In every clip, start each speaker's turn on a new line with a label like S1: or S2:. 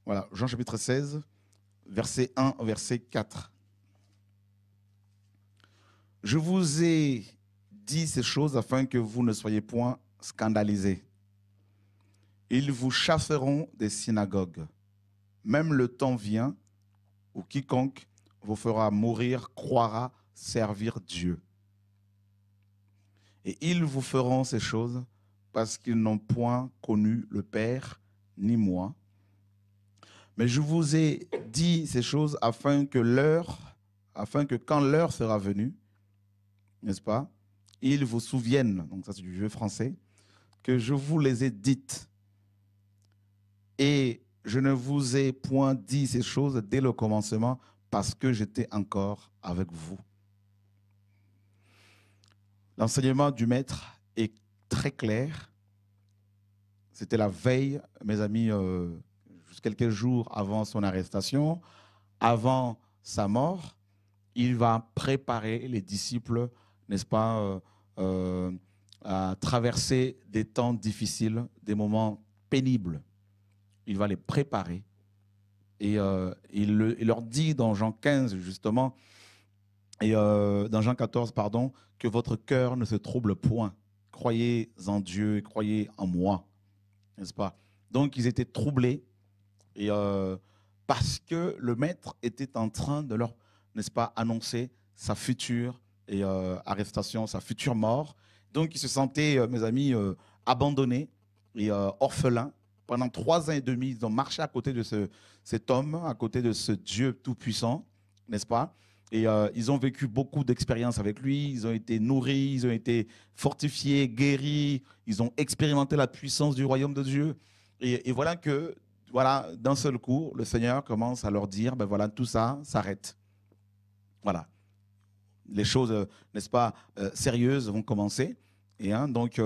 S1: Voilà, Jean chapitre 16, verset 1, verset 4. Je vous ai dit ces choses afin que vous ne soyez point scandalisés. Ils vous chasseront des synagogues. Même le temps vient où quiconque vous fera mourir croira servir Dieu. Et ils vous feront ces choses parce qu'ils n'ont point connu le Père ni moi. Mais je vous ai dit ces choses afin que quand l'heure sera venue, n'est-ce pas, ils vous souviennent, donc ça c'est du vieux français, que je vous les ai dites. Et je ne vous ai point dit ces choses dès le commencement parce que j'étais encore avec vous. L'enseignement du maître est très clair. C'était la veille, mes amis, juste quelques jours avant son arrestation, avant sa mort. Il va préparer les disciples, n'est-ce pas, à traverser des temps difficiles, des moments pénibles. Il va les préparer. Et il leur dit dans Jean 15, justement, et dans Jean 14, pardon, que votre cœur ne se trouble point. Croyez en Dieu et croyez en moi. N'est-ce pas? Donc, ils étaient troublés et, parce que le maître était en train de leur, n'est-ce pas, annoncer sa future arrestation, sa future mort. Donc, ils se sentaient, mes amis, abandonnés et orphelins. Pendant 3 ans et demi, ils ont marché à côté de cet homme, à côté de ce Dieu tout-puissant, n'est-ce pas? Et ils ont vécu beaucoup d'expériences avec lui, ils ont été nourris, ils ont été fortifiés, guéris, ils ont expérimenté la puissance du royaume de Dieu. Et voilà que, voilà, d'un seul coup, le Seigneur commence à leur dire, ben voilà, tout ça s'arrête. Voilà. Les choses, n'est-ce pas, sérieuses vont commencer. Et donc,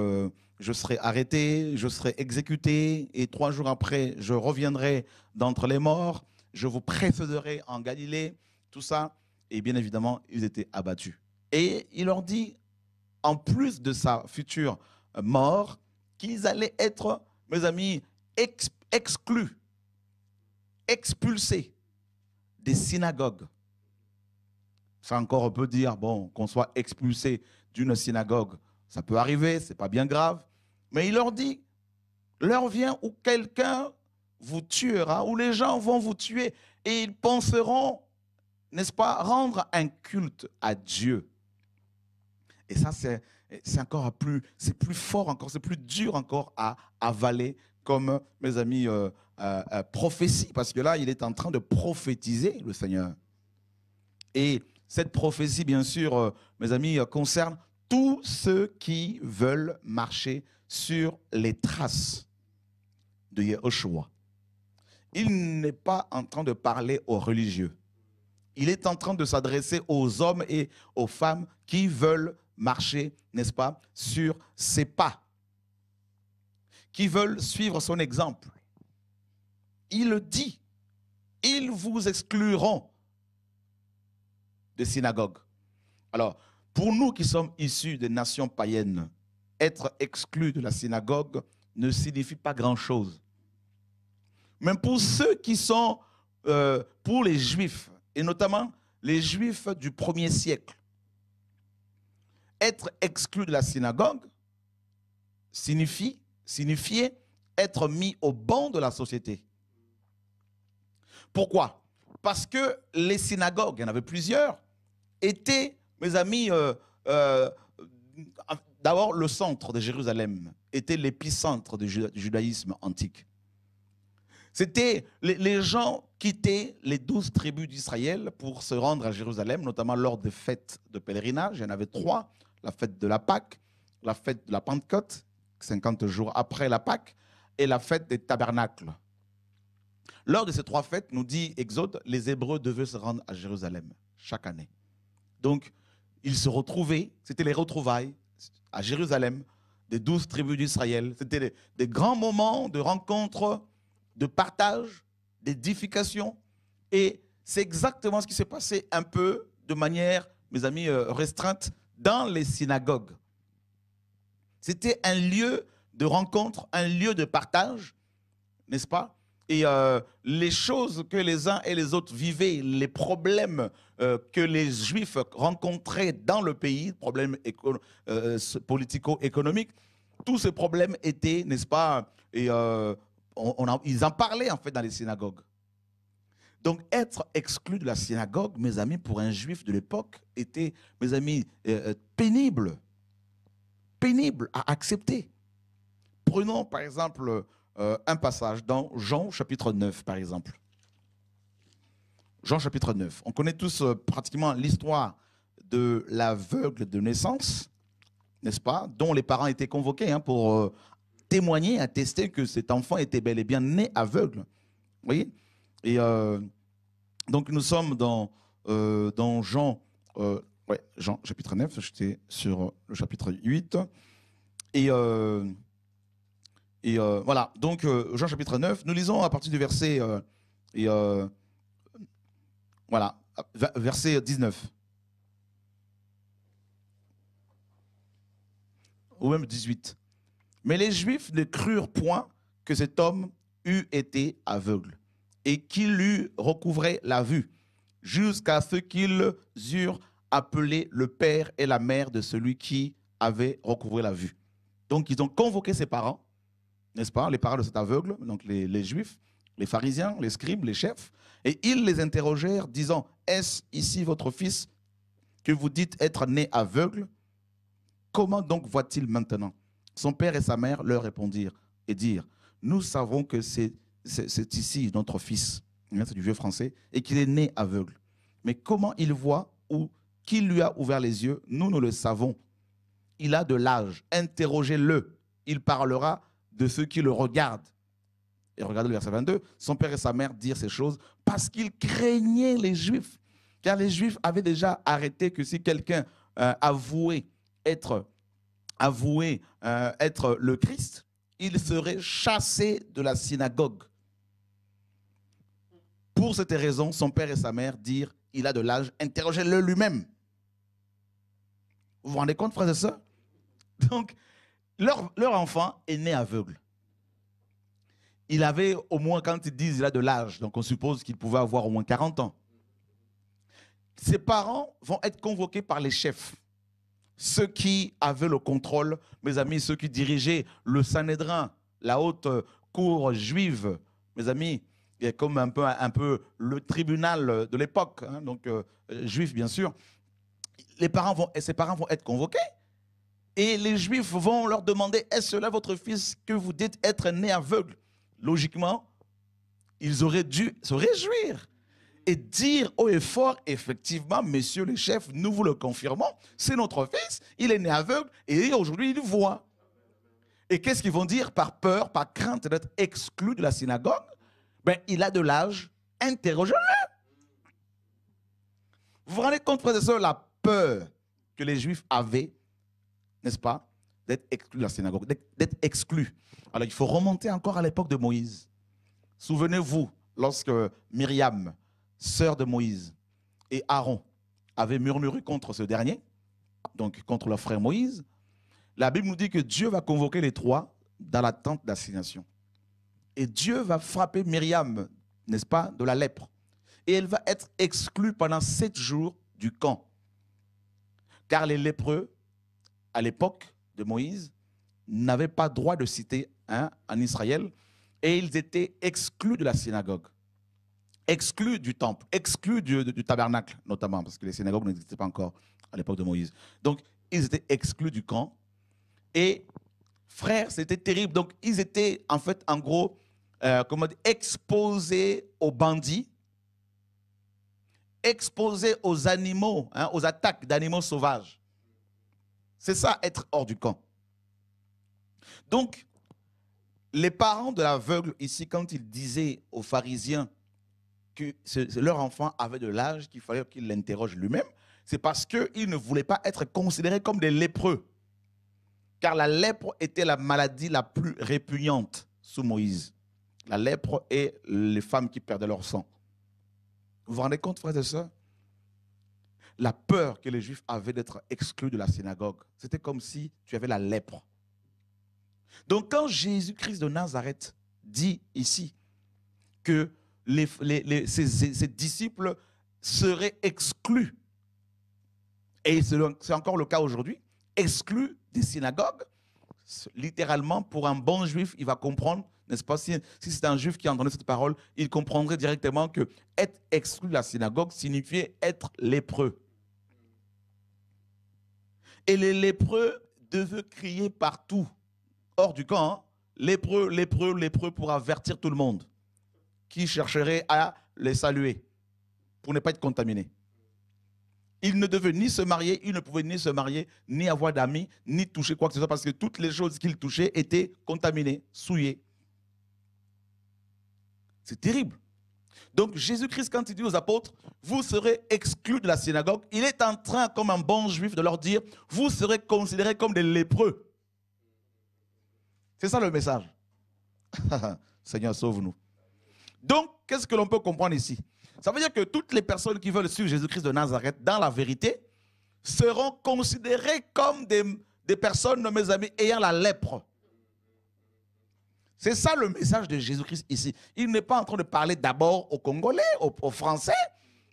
S1: je serai arrêté, je serai exécuté, et 3 jours après, je reviendrai d'entre les morts, je vous précéderai en Galilée, tout ça. Et bien évidemment, ils étaient abattus. Et il leur dit, en plus de sa future mort, qu'ils allaient être, mes amis, exclus, expulsés des synagogues. Ça encore, on peut dire, bon, qu'on soit expulsé d'une synagogue, ça peut arriver, ce n'est pas bien grave. Mais il leur dit, l'heure vient où quelqu'un vous tuera, où les gens vont vous tuer, et ils penseront, n'est-ce pas, rendre un culte à Dieu. Et ça, c'est encore plus, c'est plus fort encore, c'est plus dur encore à avaler comme, mes amis, prophétie. Parce que là, il est en train de prophétiser, le Seigneur. Et cette prophétie, bien sûr, mes amis, concerne tous ceux qui veulent marcher sur les traces de Yahushua. Il n'est pas en train de parler aux religieux. Il est en train de s'adresser aux hommes et aux femmes qui veulent marcher, n'est-ce pas, sur ses pas, qui veulent suivre son exemple. Il le dit, ils vous excluront des synagogues. Alors, pour nous qui sommes issus des nations païennes, être exclus de la synagogue ne signifie pas grand-chose. Mais pour ceux qui sont, pour les Juifs, et notamment les Juifs du 1er siècle, être exclu de la synagogue signifiait être mis au banc de la société. Pourquoi? Parce que les synagogues, il y en avait plusieurs, étaient, mes amis, d'abord le centre de Jérusalem, était l'épicentre du judaïsme antique. C'était les gens quittaient les 12 tribus d'Israël pour se rendre à Jérusalem, notamment lors des fêtes de pèlerinage. Il y en avait 3, la fête de la Pâque, la fête de la Pentecôte, 50 jours après la Pâque, et la fête des tabernacles. Lors de ces 3 fêtes, nous dit Exode, les Hébreux devaient se rendre à Jérusalem chaque année. Donc, ils se retrouvaient, c'était les retrouvailles à Jérusalem des 12 tribus d'Israël. C'était des grands moments de rencontres, de partage, d'édification. Et c'est exactement ce qui s'est passé un peu de manière, mes amis, restreinte dans les synagogues. C'était un lieu de rencontre, un lieu de partage, n'est-ce pas? Et les choses que les uns et les autres vivaient, les problèmes que les Juifs rencontraient dans le pays, problèmes politico-économiques, tous ces problèmes étaient, n'est-ce pas, et, ils en parlaient en fait dans les synagogues. Donc être exclu de la synagogue, mes amis, pour un Juif de l'époque, était, mes amis, pénible à accepter. Prenons par exemple un passage dans Jean chapitre 9, par exemple. Jean chapitre 9. On connaît tous pratiquement l'histoire de l'aveugle de naissance, n'est-ce pas, dont les parents étaient convoqués pour témoigner, attester que cet enfant était bel et bien né aveugle. Vous voyez? Et donc nous sommes dans Jean, Jean chapitre 9, j'étais sur le chapitre 8. Et voilà, donc Jean chapitre 9, nous lisons à partir du verset, voilà, verset 19. Ou même 18. Mais les Juifs ne crurent point que cet homme eût été aveugle et qu'il eût recouvré la vue, jusqu'à ce qu'ils eurent appelé le père et la mère de celui qui avait recouvré la vue. Donc ils ont convoqué ses parents, n'est-ce pas, les parents de cet aveugle, donc les Juifs, les pharisiens, les scribes, les chefs, et ils les interrogèrent, disant, est-ce ici votre fils que vous dites être né aveugle? Comment donc voit-il maintenant? Son père et sa mère leur répondirent et dirent, nous savons que c'est ici notre fils, c'est du vieux français, et qu'il est né aveugle. Mais comment il voit ou qui lui a ouvert les yeux, nous ne le savons. Il a de l'âge, interrogez-le, il parlera de ceux qui le regardent. Et regardez le verset 22, son père et sa mère dirent ces choses parce qu'ils craignaient les Juifs. Car les Juifs avaient déjà arrêté que si quelqu'un avouait être le Christ, il serait chassé de la synagogue. Pour cette raison, son père et sa mère dirent, il a de l'âge, interrogez-le lui-même. Vous vous rendez compte, frères et sœurs? Donc, leur enfant est né aveugle. Il avait au moins, quand ils disent qu'il a de l'âge, donc on suppose qu'il pouvait avoir au moins 40 ans. Ses parents vont être convoqués par les chefs, ceux qui avaient le contrôle, mes amis, ceux qui dirigeaient le Sanhédrin, la haute cour juive, mes amis, comme un peu le tribunal de l'époque, donc juif bien sûr. Ses parents vont être convoqués et les Juifs vont leur demander, est-ce là votre fils que vous dites être né aveugle? Logiquement, ils auraient dû se réjouir et dire haut et fort, effectivement, messieurs les chefs, nous vous le confirmons, c'est notre fils, il est né aveugle et aujourd'hui il voit. Et qu'est-ce qu'ils vont dire? Par peur, par crainte d'être exclu de la synagogue, ben, il a de l'âge, interrogez-le. Vous vous rendez compte, frères et sœurs, la peur que les Juifs avaient, n'est-ce pas, d'être exclus de la synagogue, d'être exclus. Alors il faut remonter encore à l'époque de Moïse. Souvenez-vous, lorsque Myriam, sœur de Moïse, et Aaron avaient murmuré contre ce dernier, donc contre leur frère Moïse, la Bible nous dit que Dieu va convoquer les trois dans la tente d'assignation. Et Dieu va frapper Myriam, n'est-ce pas, de la lèpre. Et elle va être exclue pendant 7 jours du camp. Car les lépreux, à l'époque de Moïse, n'avaient pas droit de citer en Israël. Et ils étaient exclus de la synagogue, exclus du temple, exclus du tabernacle notamment, parce que les synagogues n'existaient pas encore à l'époque de Moïse. Donc, ils étaient exclus du camp. Et frères, c'était terrible. Donc, ils étaient en fait, en gros, exposés aux bandits, exposés aux animaux, aux attaques d'animaux sauvages. C'est ça, être hors du camp. Donc, les parents de l'aveugle, ici, quand ils disaient aux pharisiens que leur enfant avait de l'âge, qu'il fallait qu'il l'interroge lui-même, c'est parce qu'ils ne voulaient pas être considérés comme des lépreux. Car la lèpre était la maladie la plus répugnante sous Moïse. La lèpre et les femmes qui perdaient leur sang. Vous vous rendez compte, frères et sœurs? La peur que les Juifs avaient d'être exclus de la synagogue, c'était comme si tu avais la lèpre. Donc quand Jésus-Christ de Nazareth dit ici que ses disciples seraient exclus. Et c'est encore le cas aujourd'hui, exclus des synagogues. Littéralement, pour un bon juif, il va comprendre, n'est-ce pas, si c'est un juif qui entendait cette parole, il comprendrait directement que être exclu de la synagogue signifiait être lépreux. Et les lépreux devaient crier partout, hors du camp, hein, lépreux, lépreux, lépreux, pour avertir tout le monde qui chercherait à les saluer, pour ne pas être contaminé. Il ne devait ni se marier, il ne pouvait ni se marier, ni avoir d'amis, ni toucher quoi que ce soit, parce que toutes les choses qu'il touchait étaient contaminées, souillées. C'est terrible. Donc Jésus-Christ, quand il dit aux apôtres, vous serez exclus de la synagogue, il est en train, comme un bon juif, de leur dire, vous serez considérés comme des lépreux. C'est ça le message. Seigneur, sauve-nous. Donc, qu'est-ce que l'on peut comprendre ici? Ça veut dire que toutes les personnes qui veulent suivre Jésus-Christ de Nazareth, dans la vérité, seront considérées comme des personnes, mes amis, ayant la lèpre. C'est ça le message de Jésus-Christ ici. Il n'est pas en train de parler d'abord aux Congolais, aux Français.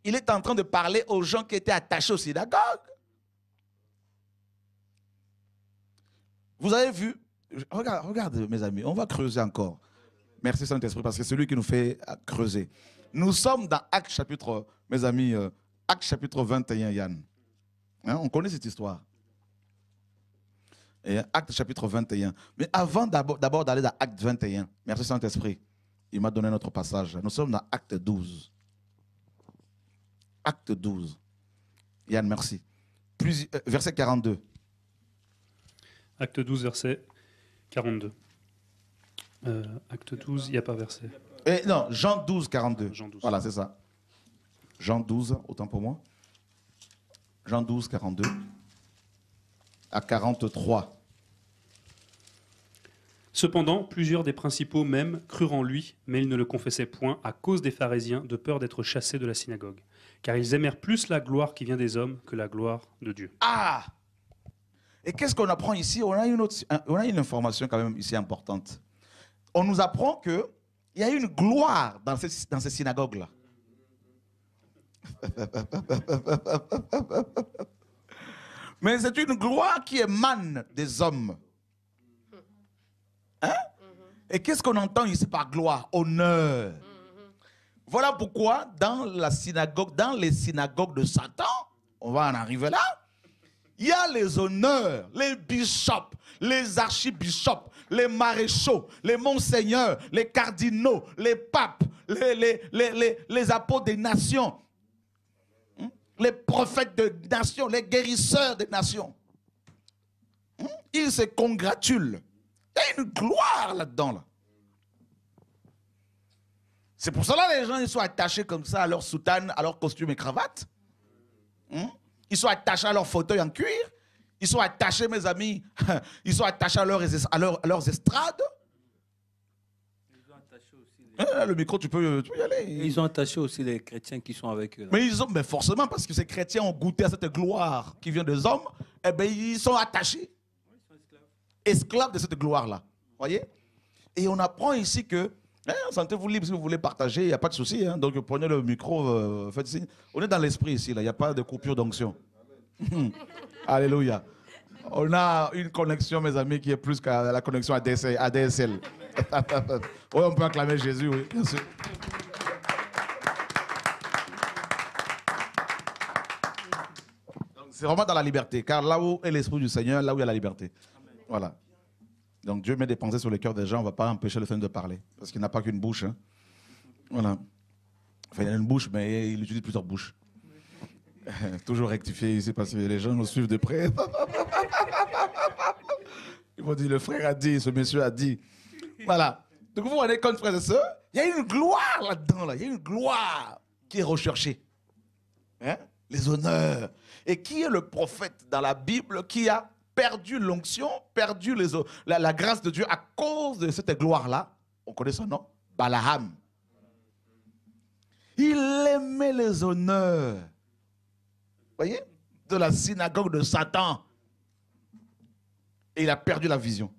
S1: Il est en train de parler aux gens qui étaient attachés aux synagogues. Vous avez vu? Regarde, mes amis, on va creuser encore. Merci Saint-Esprit, parce que c'est lui qui nous fait creuser. Nous sommes dans Actes chapitre, mes amis, Actes chapitre 21, Yann. Hein, on connaît cette histoire. Et Actes chapitre 21. Mais avant d'abord d'aller dans Acte 21, merci Saint-Esprit, il m'a donné notre passage. Nous sommes dans Acte 12. Acte 12. Yann, merci. Verset 42.
S2: Acte 12, verset 42. Acte 12, il n'y a pas verset.
S1: Non, Jean 12, 42.
S2: Jean 12.
S1: Voilà, c'est ça. Jean 12, autant pour moi. Jean 12, 42 à 43.
S2: Cependant, plusieurs des principaux même crurent en lui, mais ils ne le confessaient point à cause des pharisiens, de peur d'être chassés de la synagogue. Car ils aimèrent plus la gloire qui vient des hommes que la gloire de Dieu.
S1: Ah! Et qu'est-ce qu'on apprend ici? On a une information quand même ici importante. On nous apprend qu'il y a une gloire dans ces synagogues-là. Mais c'est une gloire qui émane des hommes. Hein? Et qu'est-ce qu'on entend ici par gloire? Honneur. Voilà pourquoi dans les synagogues de Satan, on va en arriver là, il y a les honneurs, les bishops, les archibishops, les maréchaux, les monseigneurs, les cardinaux, les papes, les apôtres des nations, les prophètes des nations, les guérisseurs des nations. Ils se congratulent. Il y a une gloire là-dedans. Là. C'est pour cela que les gens ils sont attachés comme ça à leur soutane, à leur costume et cravate. Ils sont attachés à leur fauteuil en cuir. Ils sont attachés, mes amis, ils sont attachés à leurs estrades.
S3: Ils ont attaché aussi
S1: le micro, tu peux y aller.
S3: Ils ont attaché aussi les chrétiens qui sont avec eux. Là.
S1: Mais forcément, parce que ces chrétiens ont goûté à cette gloire qui vient des hommes, eh bien, ils sont attachés.
S3: Oui, ils sont esclaves.
S1: Esclaves de cette gloire-là. Voyez? Et on apprend ici que, sentez-vous libre si vous voulez partager, il n'y a pas de souci. Hein, donc prenez le micro, faites signe. On est dans l'esprit ici, il n'y a pas de coupure d'onction. Alléluia. On a une connexion, mes amis, qui est plus que la connexion ADSL. Oui, on peut acclamer Jésus, oui, bien sûr. C'est vraiment dans la liberté, car là où est l'Esprit du Seigneur, là où il y a la liberté. Voilà. Donc Dieu met des pensées sur le cœur des gens, on ne va pas empêcher le Seigneur de parler, parce qu'il n'a pas qu'une bouche. Hein. Voilà. Enfin, il a une bouche, mais il utilise plusieurs bouches. Toujours rectifié ici, parce que les gens nous suivent de près. Ils vont dire, le frère a dit, ce monsieur a dit. Voilà. Donc vous voyez, comme frères et sœurs, il y a une gloire là-dedans, là. Il y a une gloire qui est recherchée. Hein? Les honneurs. Et qui est le prophète dans la Bible qui a perdu l'onction, perdu la grâce de Dieu à cause de cette gloire-là? On connaît son nom? Balaam. Il aimait les honneurs. Vous voyez? De la synagogue de Satan. Et il a perdu la vision.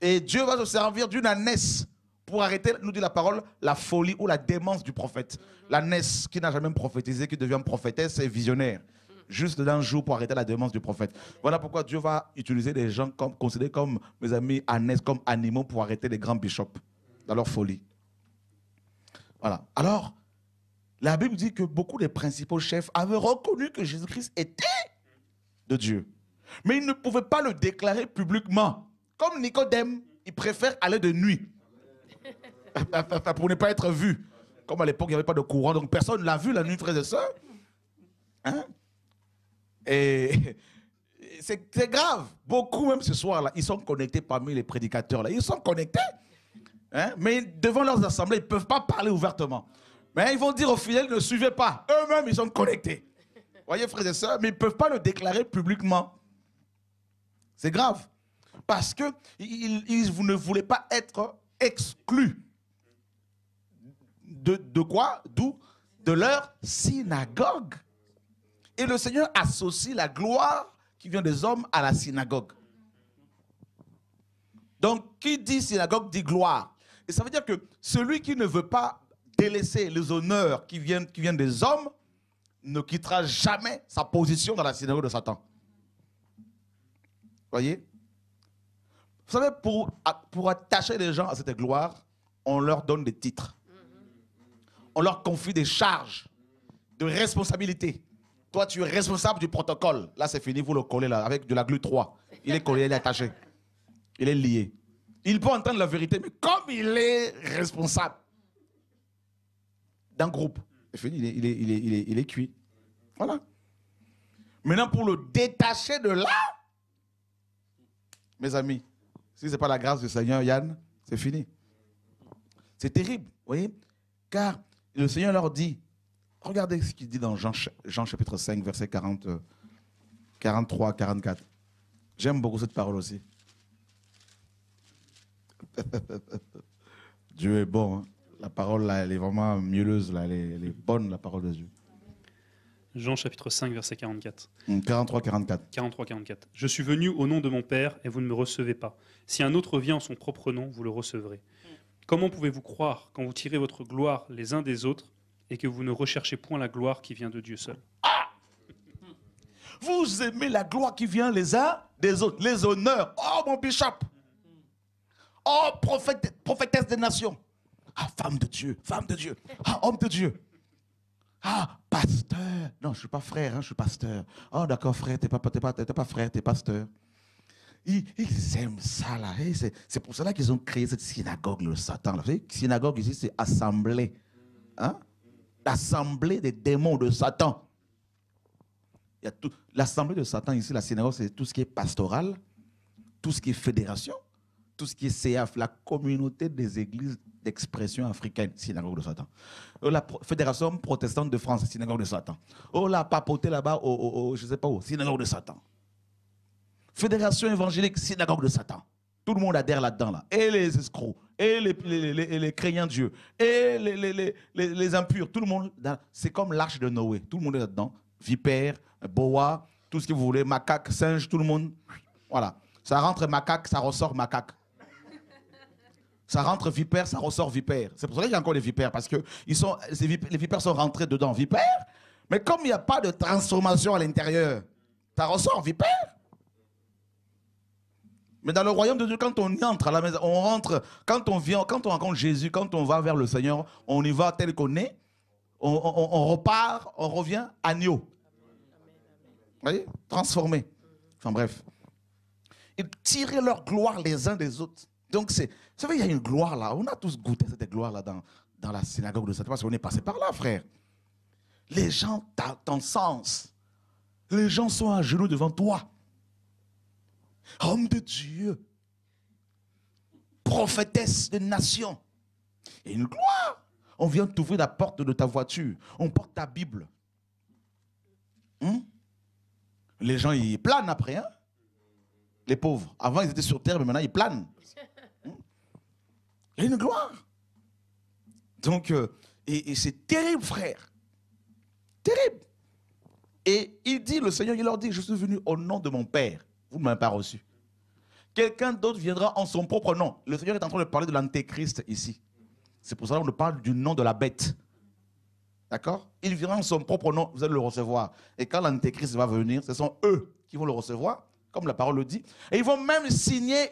S1: Et Dieu va se servir d'une ânesse pour arrêter, nous dit la parole, la folie ou la démence du prophète. La Ness qui n'a jamais prophétisé, qui devient prophétesse et visionnaire. Juste d'un jour pour arrêter la démence du prophète. Voilà pourquoi Dieu va utiliser des gens considérés comme mes amis Ness, comme animaux pour arrêter les grands bishops dans leur folie. Voilà. Alors, la Bible dit que beaucoup des principaux chefs avaient reconnu que Jésus-Christ était de Dieu. Mais ils ne pouvaient pas le déclarer publiquement. Comme Nicodème, il préfère aller de nuit pour ne pas être vu. Comme à l'époque, il n'y avait pas de courant, donc personne ne l'a vu la nuit, frères et sœurs. Hein? Et c'est grave. Beaucoup, même ce soir-là, ils sont connectés parmi les prédicateurs. Là. Ils sont connectés. Hein? Mais devant leurs assemblées, ils ne peuvent pas parler ouvertement. Mais ils vont dire aux fidèles, ne suivez pas. Eux-mêmes, ils sont connectés. Voyez, frères et sœurs, mais ils ne peuvent pas le déclarer publiquement. C'est grave. Parce que vous ne voulez pas être exclus. De quoi? D'où? De leur synagogue. Et le Seigneur associe la gloire qui vient des hommes à la synagogue. Donc, qui dit synagogue dit gloire. Et ça veut dire que celui qui ne veut pas délaisser les honneurs qui viennent des hommes ne quittera jamais sa position dans la synagogue de Satan. Voyez? Vous savez, pour attacher les gens à cette gloire, on leur donne des titres. On leur confie des charges de responsabilité. Toi, tu es responsable du protocole. Là, c'est fini, vous le collez là, avec de la glu 3. Il est collé, il est attaché. Il est lié. Il peut entendre la vérité, mais comme il est responsable d'un groupe, c'est fini, il est cuit. Voilà. Maintenant, pour le détacher de là, mes amis, si ce n'est pas la grâce du Seigneur, Yann, c'est fini. C'est terrible, vous voyez? Car le Seigneur leur dit, regardez ce qu'il dit dans Jean chapitre 5, verset 43, 44. J'aime beaucoup cette parole aussi. Dieu est bon. Hein? La parole, là, elle est vraiment mielleuse. Là. Elle est bonne, la parole de Dieu.
S2: Jean chapitre 5, verset 44.
S1: 43, 44.
S2: 43, 44. Je suis venu au nom de mon Père et vous ne me recevez pas. Si un autre vient en son propre nom, vous le recevrez. Comment pouvez-vous croire quand vous tirez votre gloire les uns des autres et que vous ne recherchez point la gloire qui vient de Dieu seul?
S1: Vous aimez la gloire qui vient les uns des autres, les honneurs. Oh, mon bishop. Oh, prophétesse des nations. Ah, femme de Dieu, femme de Dieu. Ah, homme de Dieu. Ah, pasteur. Non, je ne suis pas frère, hein, je suis pasteur. Oh, d'accord, frère, tu n'es pas frère, tu es pasteur. Ils aiment ça, là. C'est pour cela qu'ils ont créé cette synagogue, le Satan. Là. Vous savez, synagogue ici, c'est assemblée. Hein? L'assemblée des démons de Satan. L'assemblée de Satan ici, la synagogue, c'est tout ce qui est pastoral, tout ce qui est fédération, tout ce qui est CAF, la communauté des églises d'expression africaine, synagogue de Satan. La fédération protestante de France, synagogue de Satan. Oh, la papauté là-bas, je ne sais pas où, synagogue de Satan. Fédération évangélique, synagogue de Satan. Tout le monde adhère là-dedans. Là. Et les escrocs, et les craignants de Dieu, et les impurs. Tout le monde, c'est comme l'arche de Noé. Tout le monde est là-dedans. Vipère, boa, tout ce que vous voulez, macaque, singe, tout le monde. Voilà. Ça rentre macaque, ça ressort macaque. Ça rentre vipère, ça ressort vipère. C'est pour ça qu'il y a encore des vipères, parce que les vipères sont rentrées dedans. Vipère, mais comme il n'y a pas de transformation à l'intérieur, ça ressort vipère. Mais dans le royaume de Dieu, quand on y entre à la maison, on rentre, quand on rencontre Jésus, quand on va vers le Seigneur, on y va tel qu'on est, on repart, on revient agneau. Vous voyez? Transformé. Enfin bref. Et tirer leur gloire les uns des autres. Donc vous savez, il y a une gloire là. On a tous goûté cette gloire là dans la synagogue de Satan, parce qu'on est passé par là, frère. Les gens t'encensent. Les gens sont à genoux devant toi. Homme de Dieu, prophétesse de nation. Et une gloire. On vient t'ouvrir la porte de ta voiture. On porte ta Bible. Les gens, ils planent après. Hein? Les pauvres. Avant, ils étaient sur terre, mais maintenant, ils planent. Il y a une gloire. Donc, et c'est terrible, frère. Terrible. Et il dit, le Seigneur, il leur dit, je suis venu au nom de mon Père. Vous ne m'avez pas reçu. quelqu'un d'autre viendra en son propre nom. Le Seigneur est en train de parler de l'antéchrist ici. C'est pour ça qu'on parle du nom de la bête. D'accord? Il viendra en son propre nom, vous allez le recevoir. Et quand l'antéchrist va venir, ce sont eux qui vont le recevoir, comme la parole le dit. Et ils vont même signer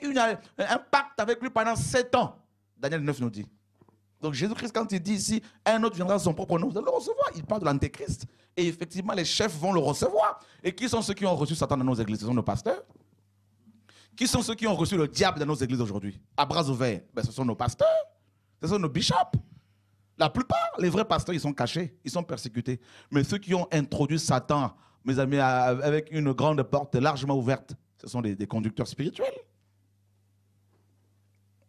S1: un pacte avec lui pendant 7 ans. Daniel 9 nous dit. Donc Jésus-Christ, quand il dit ici, un autre viendra en son propre nom, vous allez le recevoir. Il parle de l'antéchrist. Et effectivement, les chefs vont le recevoir. Et qui sont ceux qui ont reçu Satan dans nos églises? Ce sont nos pasteurs. Qui sont ceux qui ont reçu le diable dans nos églises aujourd'hui? À bras ouverts, ben, ce sont nos pasteurs. Ce sont nos bishops. La plupart, les vrais pasteurs, ils sont cachés, ils sont persécutés. Mais ceux qui ont introduit Satan, mes amis, avec une grande porte largement ouverte, ce sont des conducteurs spirituels.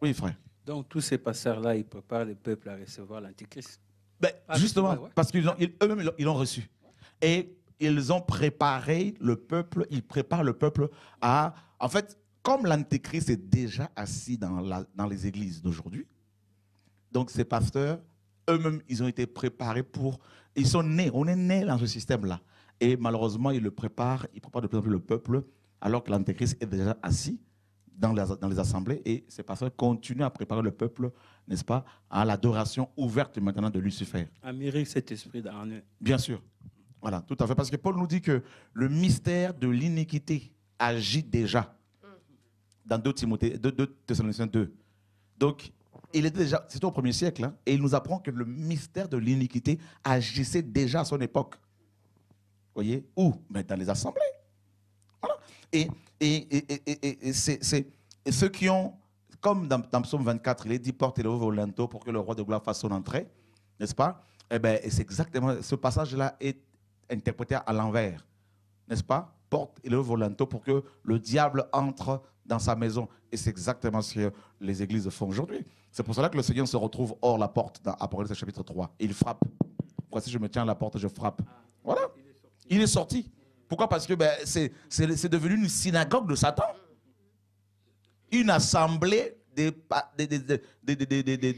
S1: Oui, frère.
S3: Donc, tous ces pasteurs-là, ils préparent le peuple à recevoir l'Antichrist.
S1: Ben, justement, ouais. Parce qu'eux-mêmes, ils l'ont reçu. Et ils ont préparé le peuple, ils préparent le peuple à... En fait, comme l'Antéchrist est déjà assis dans les églises d'aujourd'hui, donc ces pasteurs, eux-mêmes, ils ont été préparés pour... Ils sont nés, on est nés dans ce système-là. Et malheureusement, ils préparent de plus en plus le peuple, alors que l'Antéchrist est déjà assis dans les assemblées. Et ces pasteurs continuent à préparer le peuple, n'est-ce pas, à l'adoration ouverte maintenant de Lucifer.
S3: À mûrir cet esprit en eux.
S1: Bien sûr. Voilà, tout à fait. Parce que Paul nous dit que le mystère de l'iniquité agit déjà dans 2 Thessaloniciens 2. Donc, il était déjà, c'était au 1er siècle, hein, et il nous apprend que le mystère de l'iniquité agissait déjà à son époque. Vous voyez? Où? Mais dans les assemblées. Voilà. Et ceux qui ont, comme dans Psaume 24, il est dit, portez-le au linteau pour que le roi de gloire fasse son entrée, n'est-ce pas? Eh bien, c'est exactement, ce passage-là est interprété à l'envers, n'est-ce pas? Porte-le au linteau pour que le diable entre dans sa maison. Et c'est exactement ce que les églises font aujourd'hui. C'est pour cela que le Seigneur se retrouve hors la porte dans Apocalypse chapitre 3. Il frappe. Voici, je me tiens à la porte, je frappe. Voilà. Il est sorti. Pourquoi? Parce que ben, c'est devenu une synagogue de Satan. Une assemblée des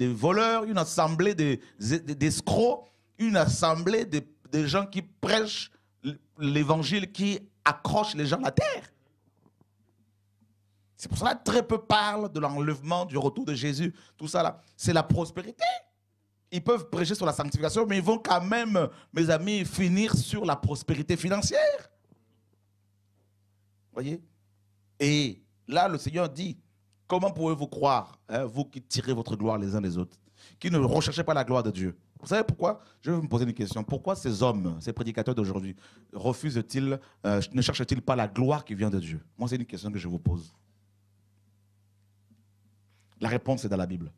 S1: voleurs, une assemblée d'escrocs, une assemblée de gens qui prêchent l'évangile, qui accrochent les gens à la terre. C'est pour cela que très peu parlent de l'enlèvement, du retour de Jésus, tout ça là. C'est la prospérité. Ils peuvent prêcher sur la sanctification, mais ils vont quand même, mes amis, finir sur la prospérité financière. Voyez? Et là, le Seigneur dit, comment pouvez-vous croire, hein, vous qui tirez votre gloire les uns des autres, qui ne recherchez pas la gloire de Dieu? Vous savez pourquoi? Je vais vous poser une question. Pourquoi ces hommes, ces prédicateurs d'aujourd'hui, refusent-ils, ne cherchent-ils pas la gloire qui vient de Dieu? Moi, c'est une question que je vous pose. La réponse est dans la Bible.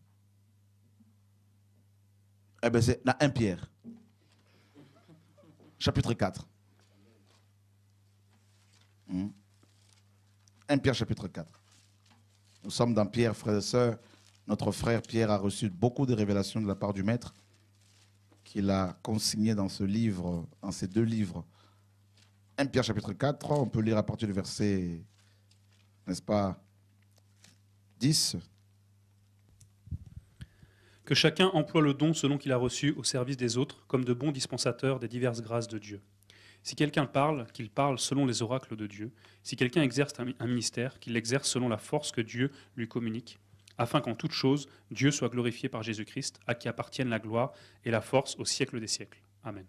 S1: Eh bien, c'est dans 1 Pierre, chapitre 4. 1 Pierre, chapitre 4. Nous sommes dans Pierre, frères et sœurs. Notre frère Pierre a reçu beaucoup de révélations de la part du Maître, qu'il a consigné dans ce livre, dans ces 2 livres. 1 Pierre, chapitre 4, on peut lire à partir du verset, n'est-ce pas, 10.
S2: Que chacun emploie le don selon qu'il a reçu au service des autres, comme de bons dispensateurs des diverses grâces de Dieu. Si quelqu'un parle, qu'il parle selon les oracles de Dieu. Si quelqu'un exerce un ministère, qu'il l'exerce selon la force que Dieu lui communique, afin qu'en toute chose, Dieu soit glorifié par Jésus-Christ, à qui appartiennent la gloire et la force au siècle des siècles. Amen.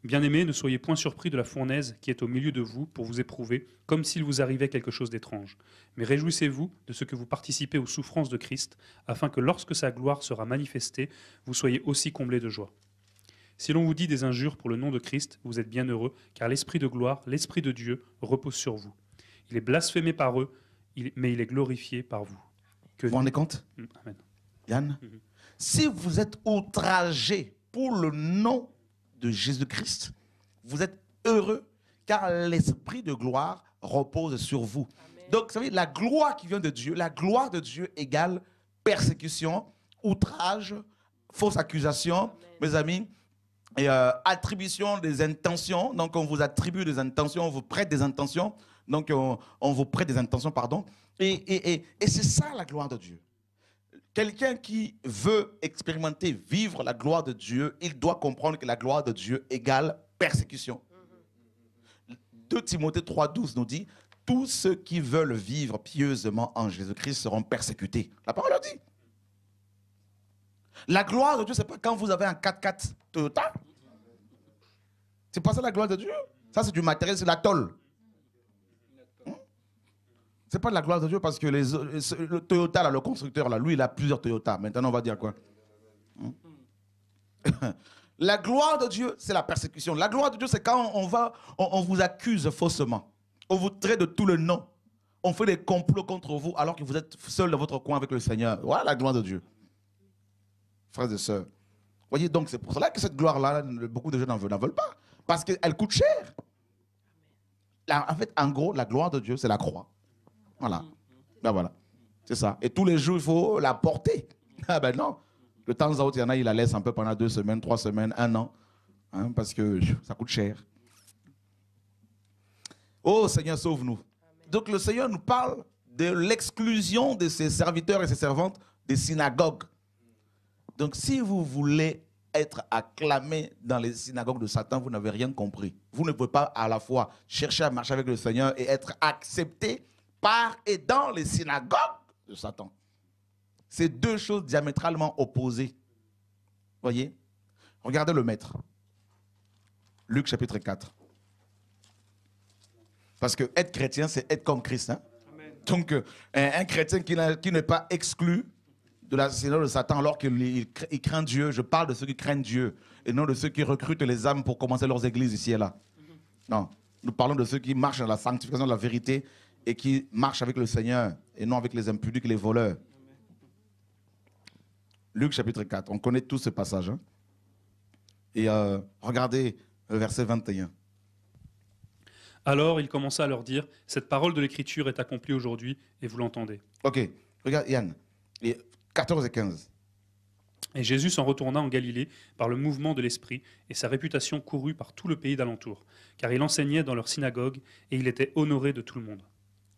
S2: Bien-aimés, ne soyez point surpris de la fournaise qui est au milieu de vous pour vous éprouver, comme s'il vous arrivait quelque chose d'étrange. Mais réjouissez-vous de ce que vous participez aux souffrances de Christ, afin que lorsque sa gloire sera manifestée, vous soyez aussi comblés de joie. Si l'on vous dit des injures pour le nom de Christ, vous êtes bien heureux, car l'Esprit de gloire, l'Esprit de Dieu, repose sur vous. Il est blasphémé par eux, mais il est glorifié par vous.
S1: Vous vous rendez compte?
S2: Amen.
S1: Yann, si vous êtes outragé pour le nom de Jésus-Christ, vous êtes heureux, car l'Esprit de gloire repose sur vous. Amen. Donc, vous savez, la gloire qui vient de Dieu, la gloire de Dieu égale persécution, outrage, fausse accusation, amen, mes amis, et attribution des intentions. Donc, on vous attribue des intentions, on vous prête des intentions. Donc, on vous prête des intentions, pardon. Et c'est ça la gloire de Dieu. Quelqu'un qui veut expérimenter, vivre la gloire de Dieu, il doit comprendre que la gloire de Dieu égale persécution. 2 Timothée 3,12 nous dit, tous ceux qui veulent vivre pieusement en Jésus-Christ seront persécutés. La parole le dit. La gloire de Dieu, ce n'est pas quand vous avez un 4x4 Toyota. C'est pas ça la gloire de Dieu. Ça, c'est du matériel, c'est la tôle. C'est pas de la gloire de Dieu parce que le Toyota, là, le constructeur, là, lui, il a plusieurs Toyota. Maintenant, on va dire quoi? La gloire de Dieu, c'est la persécution. La gloire de Dieu, c'est quand on vous accuse faussement. On vous traite de tout le nom. On fait des complots contre vous alors que vous êtes seul dans votre coin avec le Seigneur. Voilà la gloire de Dieu. Frères et sœurs. Voyez, donc c'est pour cela que cette gloire-là, beaucoup de gens n'en veulent pas. Parce qu'elle coûte cher. Là, en fait, en gros, la gloire de Dieu, c'est la croix. Voilà. Ben voilà. C'est ça. Et tous les jours, il faut la porter. Ah ben non. De temps en temps, il y en a, il la laisse un peu pendant 2 semaines, 3 semaines, 1 an. Hein, parce que ça coûte cher. Oh Seigneur, sauve-nous. Donc le Seigneur nous parle de l'exclusion de ses serviteurs et ses servantes des synagogues. Donc si vous voulez être acclamé dans les synagogues de Satan, vous n'avez rien compris. Vous ne pouvez pas à la fois chercher à marcher avec le Seigneur et être accepté par et dans les synagogues de Satan. C'est 2 choses diamétralement opposées. Voyez? Regardez le maître. Luc chapitre 4. Parce que être chrétien, c'est être comme Christ. Hein? Donc, un chrétien qui n'est pas exclu de la synagogue de Satan alors qu'il craint Dieu, je parle de ceux qui craignent Dieu et non de ceux qui recrutent les âmes pour commencer leurs églises ici et là. Non, nous parlons de ceux qui marchent dans la sanctification de la vérité et qui marchent avec le Seigneur et non avec les impudiques et les voleurs. Luc chapitre 4, on connaît tous ce passage. Hein? Et regardez le verset 21.
S2: Alors il commença à leur dire, cette parole de l'Écriture est accomplie aujourd'hui et vous l'entendez.
S1: Ok, regarde Yann, 14 et 15.
S2: Et Jésus s'en retourna en Galilée par le mouvement de l'Esprit, et sa réputation courut par tout le pays d'alentour, car il enseignait dans leur synagogue, et il était honoré de tout le monde.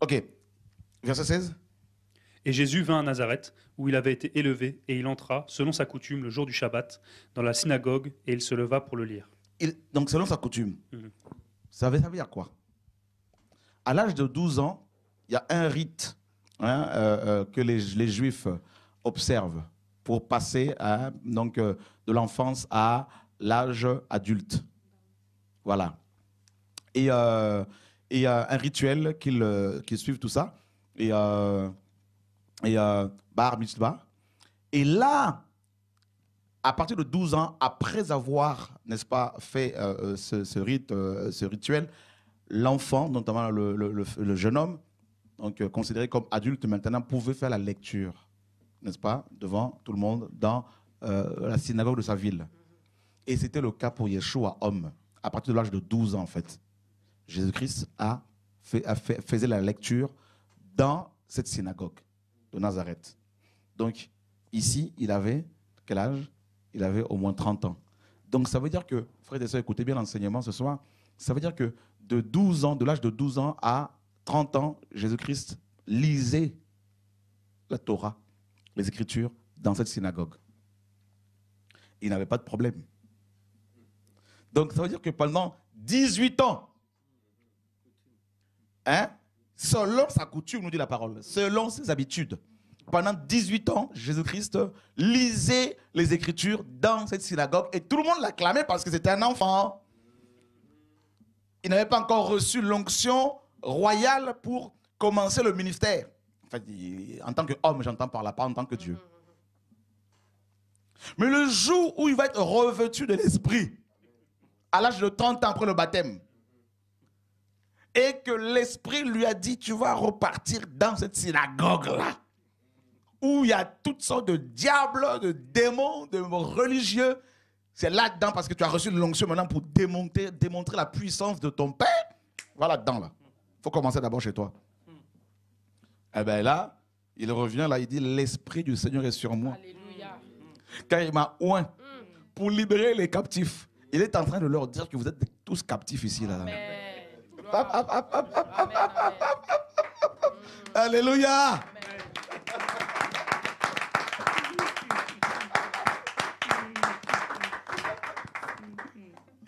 S1: Ok, verset 16.
S2: Et Jésus vint à Nazareth, où il avait été élevé, et il entra, selon sa coutume, le jour du Shabbat, dans la synagogue, et il se leva pour le lire.
S1: Donc selon sa coutume, ça veut dire quoi? À l'âge de 12 ans, il y a un rite que les Juifs observent pour passer donc, de l'enfance à l'âge adulte. Voilà. Et il y a un rituel qui suivent tout ça. Et bar mitzvah. Et là, à partir de 12 ans, après avoir, n'est-ce pas, fait ce rituel, l'enfant, notamment le jeune homme, donc considéré comme adulte maintenant, pouvait faire la lecture, n'est-ce pas, devant tout le monde dans la synagogue de sa ville. Et c'était le cas pour Yeshua, homme, à partir de l'âge de 12 ans en fait. Jésus-Christ faisait la lecture dans cette synagogue de Nazareth. Donc ici, il avait quel âge? Il avait au moins 30 ans. Donc ça veut dire que, frères et sœurs, écoutez bien l'enseignement ce soir, ça veut dire que de l'âge de 12 ans à 30 ans, Jésus-Christ lisait la Torah, les Écritures, dans cette synagogue. Il n'avait pas de problème. Donc ça veut dire que pendant 18 ans, selon sa coutume, nous dit la parole, selon ses habitudes, pendant 18 ans, Jésus-Christ lisait les Écritures dans cette synagogue et tout le monde l'acclamait parce que c'était un enfant. Il n'avait pas encore reçu l'onction royale pour commencer le ministère. En fait, en tant qu'homme, j'entends par là, pas en tant que Dieu. Mais le jour où il va être revêtu de l'Esprit, à l'âge de 30 ans après le baptême, et que l'Esprit lui a dit, tu vas repartir dans cette synagogue-là, où il y a toutes sortes de diables, de démons, de religieux. C'est là-dedans parce que tu as reçu l'onction maintenant pour démontrer la puissance de ton Père. Va là-dedans, là. Il faut commencer d'abord chez toi. Et bien là, il revient, là, il dit, l'Esprit du Seigneur est sur moi.
S4: Alléluia.
S1: Car il m'a oint pour libérer les captifs. Il est en train de leur dire que vous êtes tous captifs ici, là. Alléluia.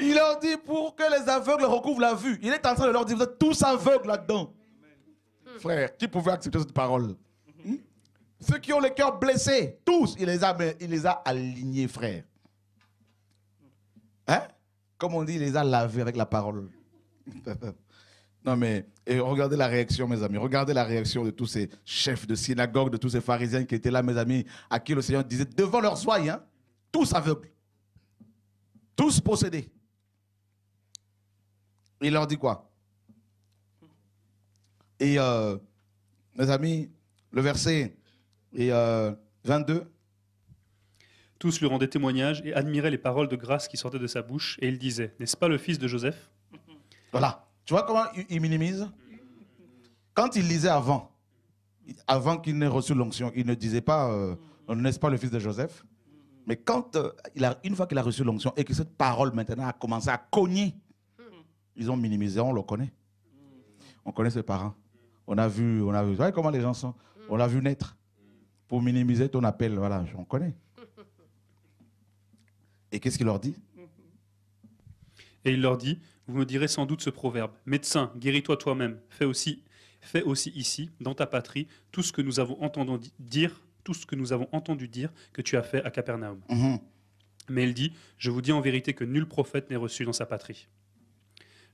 S1: Il leur dit pour que les aveugles recouvrent la vue. Il est en train de leur dire, vous êtes tous aveugles là-dedans. Frère, qui pouvait accepter cette parole? Ceux qui ont le cœur blessé, tous, il les a alignés, frère. Hein? Comme on dit, il les a lavés avec la parole. Non mais, et regardez la réaction, mes amis. Regardez la réaction de tous ces chefs de synagogue, de tous ces pharisiens qui étaient là, mes amis, à qui le Seigneur disait, devant leurs oeils, hein, tous aveugles, tous possédés. Il leur dit quoi? Et, mes amis, le verset 22.
S2: Tous lui rendaient témoignage et admiraient les paroles de grâce qui sortaient de sa bouche. Et il disait, n'est-ce pas le fils de Joseph?
S1: Voilà. Tu vois comment il minimise? Quand il lisait avant qu'il n'ait reçu l'onction, il ne disait pas, n'est-ce pas le fils de Joseph? Mais quand, une fois qu'il a reçu l'onction et que cette parole maintenant a commencé à cogner, ils ont minimisé, on le connaît. On connaît ses parents. On a vu. Vous voyez comment les gens sont? On l'a vu naître. Pour minimiser ton appel, voilà, on connaît. Et qu'est-ce qu'il leur dit?
S2: Et il leur dit, vous me direz sans doute ce proverbe, médecin, guéris-toi toi-même, fais aussi ici, dans ta patrie, tout ce que nous avons entendu dire que tu as fait à Capernaum. Mais il dit, je vous dis en vérité que nul prophète n'est reçu dans sa patrie.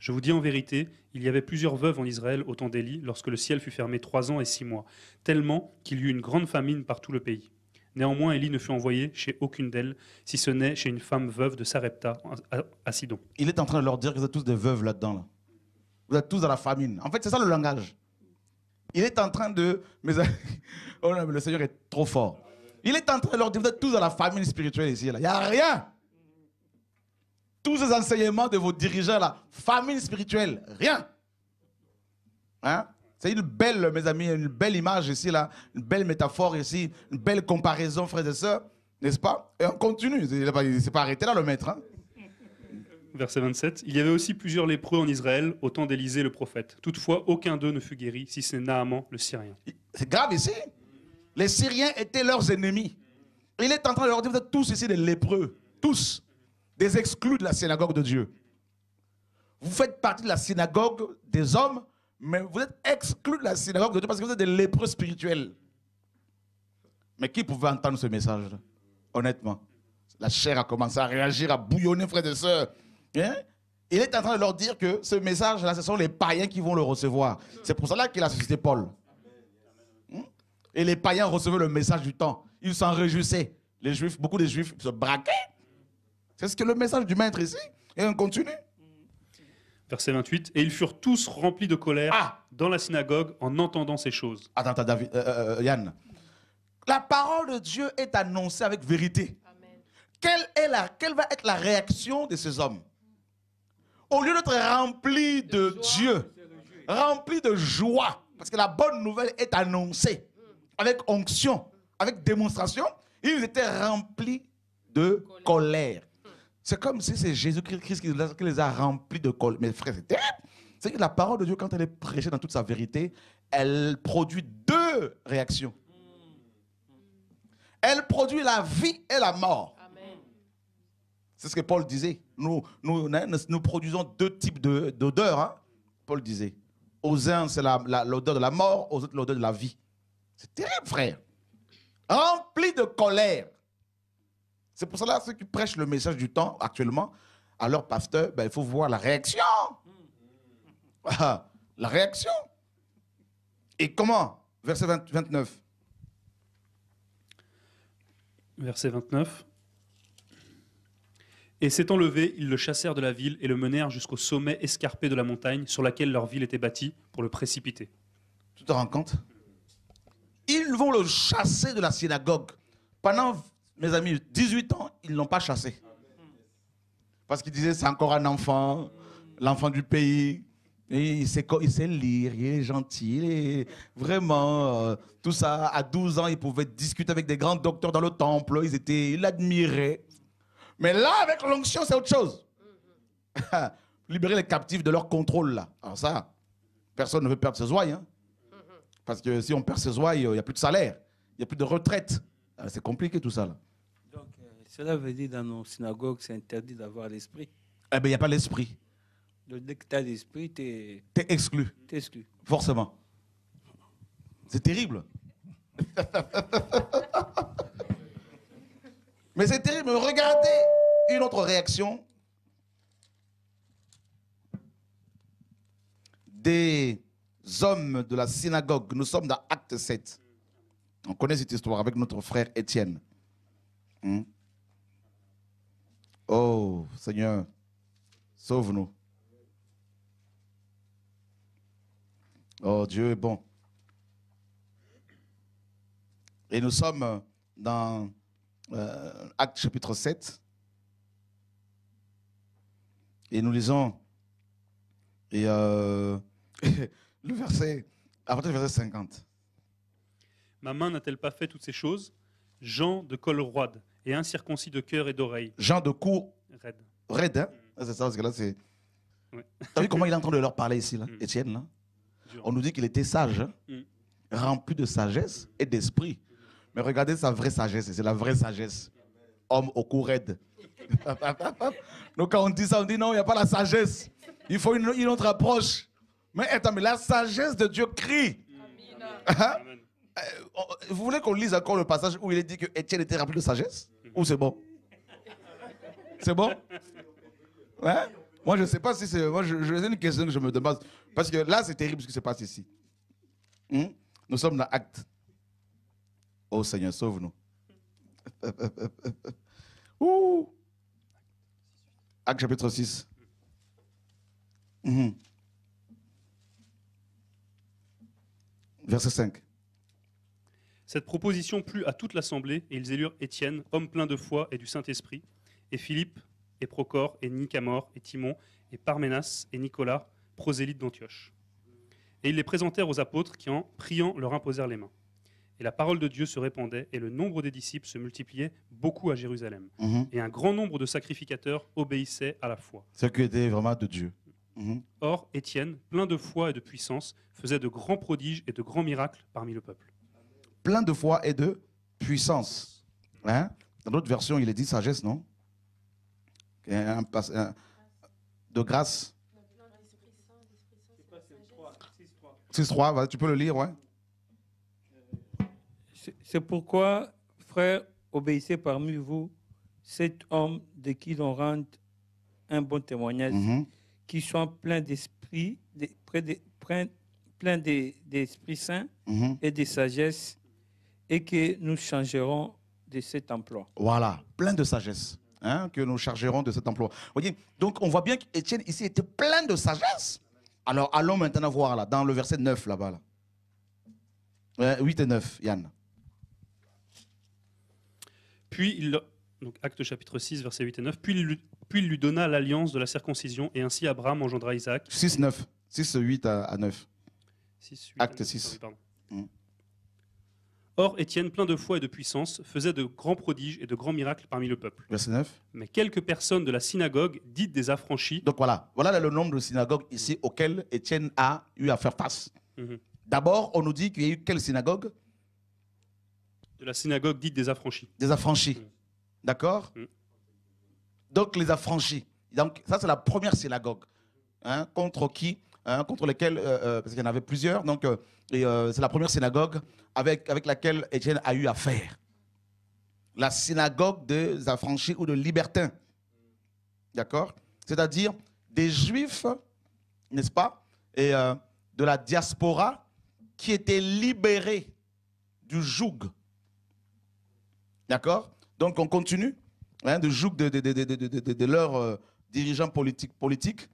S2: Je vous dis en vérité, il y avait plusieurs veuves en Israël au temps d'Élie, lorsque le ciel fut fermé 3 ans et 6 mois, tellement qu'il y eut une grande famine par tout le pays. Néanmoins, Élie ne fut envoyé chez aucune d'elles, si ce n'est chez une femme veuve de Sarepta, à Sidon.
S1: Il est en train de leur dire que vous êtes tous des veuves là-dedans. Là. Vous êtes tous dans la famine. En fait, c'est ça le langage. Il est en train de... Oh non, mais le Seigneur est trop fort. Il est en train de leur dire, vous êtes tous dans la famine spirituelle ici. Là. Il n'y a rien. Tous ces enseignements de vos dirigeants, là, famine spirituelle, rien. Hein? C'est une belle, mes amis, une belle image ici, là, une belle métaphore ici, une belle comparaison, frères et sœurs, n'est-ce pas? Et on continue, il ne s'est pas arrêté là, le maître. Hein?
S2: Verset 27, il y avait aussi plusieurs lépreux en Israël au temps d'Élisée le prophète. Toutefois, aucun d'eux ne fut guéri, si ce n'est Naaman le Syrien.
S1: C'est grave ici. Les Syriens étaient leurs ennemis. Il est en train de leur dire, vous êtes tous ici des lépreux, tous, des exclus de la synagogue de Dieu. Vous faites partie de la synagogue des hommes, mais vous êtes exclus de la synagogue de Dieu parce que vous êtes des lépreux spirituels. Mais qui pouvait entendre ce message-là? Honnêtement. La chair a commencé à réagir, à bouillonner, frères et sœurs. Hein? Il est en train de leur dire que ce message-là, ce sont les païens qui vont le recevoir. C'est pour cela qu'il a suscité Paul. Et les païens recevaient le message du temps. Ils s'en réjouissaient. Les Juifs, beaucoup de Juifs se braquaient. C'est ce que le message du maître ici. Et on continue.
S2: Verset 28, et ils furent tous remplis de colère dans la synagogue en entendant ces choses.
S1: Attends, David, Yann. La parole de Dieu est annoncée avec vérité. Amen. Quelle va être la réaction de ces hommes? Au lieu d'être remplis de Dieu, remplis de joie, parce que la bonne nouvelle est annoncée avec onction, avec démonstration, ils étaient remplis de colère. C'est comme si c'est Jésus-Christ qui les a remplis de colère. Mais frère, c'est terrible. C'est que la parole de Dieu, quand elle est prêchée dans toute sa vérité, elle produit 2 réactions. Elle produit la vie et la mort. Amen. C'est ce que Paul disait. Nous produisons 2 types d'odeurs. Hein? Paul disait. Aux uns, c'est l'odeur de la mort, aux autres, l'odeur de la vie. C'est terrible, frère. Rempli de colère. C'est pour cela que ceux qui prêchent le message du temps actuellement, à leur pasteur, il faut voir la réaction. La réaction. Et comment? Verset 29.
S2: Verset 29. Et s'étant levés, ils le chassèrent de la ville et le menèrent jusqu'au sommet escarpé de la montagne sur laquelle leur ville était bâtie pour le précipiter.
S1: Tu te rends compte? Ils vont le chasser de la synagogue. Pendant, mes amis, 18 ans, ils ne l'ont pas chassé. Parce qu'ils disaient, c'est encore un enfant, l'enfant du pays. Et il sait lire, il est gentil, il est vraiment, tout ça. À 12 ans, il pouvait discuter avec des grands docteurs dans le temple, il l'admirait. Mais là, avec l'onction, c'est autre chose. Libérer les captifs de leur contrôle, là. Alors ça, personne ne veut perdre ses ouailles. Hein? Parce que si on perd ses ouailles, il n'y a plus de salaire, il n'y a plus de retraite. C'est compliqué tout ça, là.
S3: Donc, cela veut dire dans nos synagogues, c'est interdit d'avoir l'esprit.
S1: Eh bien, il n'y a pas l'esprit.
S3: Donc, dès que tu as l'esprit, tu es
S1: exclu.
S3: exclu.
S1: Forcément. C'est terrible. Mais c'est terrible. Regardez une autre réaction des hommes de la synagogue. Nous sommes dans Acte 7. On connaît cette histoire avec notre frère Étienne. Oh, Seigneur, sauve-nous. Oh, Dieu est bon. Et nous sommes dans Acte chapitre 7. Et nous lisons et, le verset, à partir du verset 50.
S2: Ma main n'a-t-elle pas fait toutes ces choses? Jean de col roide et incirconcis de cœur et d'oreille.
S1: Jean de cou
S2: Raide.
S1: raide, hein? C'est ça, parce que là, c'est...
S2: Ouais.
S1: T'as vu comment il est en train de leur parler ici, là,
S2: Mm.
S1: Étienne, là?
S2: Dur.
S1: On nous dit qu'il était sage, hein? Rempli de sagesse et d'esprit. Mais regardez sa vraie sagesse, c'est la vraie sagesse. Homme au cou raide. Donc quand on dit ça, on dit non, il n'y a pas la sagesse. Il faut une autre approche. Mais attends, mais la sagesse de Dieu crie. Hein?
S2: Amen.
S1: Vous voulez qu'on lise encore le passage où il est dit que Étienne était rempli de sagesse? Ou c'est bon? C'est bon? Ouais? Moi, je ne sais pas si c'est... Moi, c'est une question que je me demande. Parce que là, c'est terrible ce qui se passe ici. Nous sommes dans Acte. Oh Seigneur, sauve-nous. Ouh. Acte chapitre 6. Verset 5.
S2: Cette proposition plut à toute l'assemblée, et ils élurent Étienne, homme plein de foi et du Saint-Esprit, et Philippe, et Procor, et Nicamor, et Timon, et Parménas, et Nicolas, prosélytes d'Antioche. Et ils les présentèrent aux apôtres qui, en priant, leur imposèrent les mains. Et la parole de Dieu se répandait, et le nombre des disciples se multipliait beaucoup à Jérusalem. Et un grand nombre de sacrificateurs obéissaient à la foi.
S1: Ce qui était vraiment de Dieu.
S2: Or, Étienne, plein de foi et de puissance, faisait de grands prodiges et de grands miracles parmi le peuple.
S1: Plein de foi et de puissance. Hein? Dans d'autres versions, il est dit sagesse, non? De grâce. 6.3, tu peux le lire, ouais.
S3: C'est pourquoi, frères, obéissez parmi vous cet homme de qui l'on rende un bon témoignage, qui soit plein d'esprit, plein d'Esprit Saint et de sagesse, et que nous changerons de cet emploi.
S1: Voilà, plein de sagesse, hein, que nous chargerons de cet emploi. Vous voyez, donc on voit bien qu'Étienne ici était plein de sagesse. Alors allons maintenant voir là, dans le verset 9 là-bas. Là. 8 et 9, Yann.
S2: Puis, donc Acte chapitre 6, versets 8 et 9, puis il lui donna l'alliance de la circoncision, et ainsi Abraham engendra Isaac.
S1: 6, 9. 6, 8 à 9.
S2: 6, 8,
S1: Acte 6.
S2: Pardon. Or, Étienne, plein de foi et de puissance, faisait de grands prodiges et de grands miracles parmi le peuple.
S1: Verset 9.
S2: Mais quelques personnes de la synagogue, dites des affranchis,
S1: Donc voilà le nombre de synagogues ici auxquelles Étienne a eu à faire face. D'abord, on nous dit qu'il y a eu quelle synagogue?
S2: de la synagogue dite des affranchis.
S1: Des affranchis. D'accord? Donc les affranchis. Donc ça c'est la première synagogue. Hein, contre qui? Contre lesquels, parce qu'il y en avait plusieurs. Donc c'est la première synagogue avec laquelle Étienne a eu affaire. La synagogue des affranchis ou de libertins. D'accord? C'est-à-dire des juifs, n'est-ce pas? Et de la diaspora qui étaient libérés du joug. D'accord? Donc on continue, hein, du joug de leurs dirigeants politiques.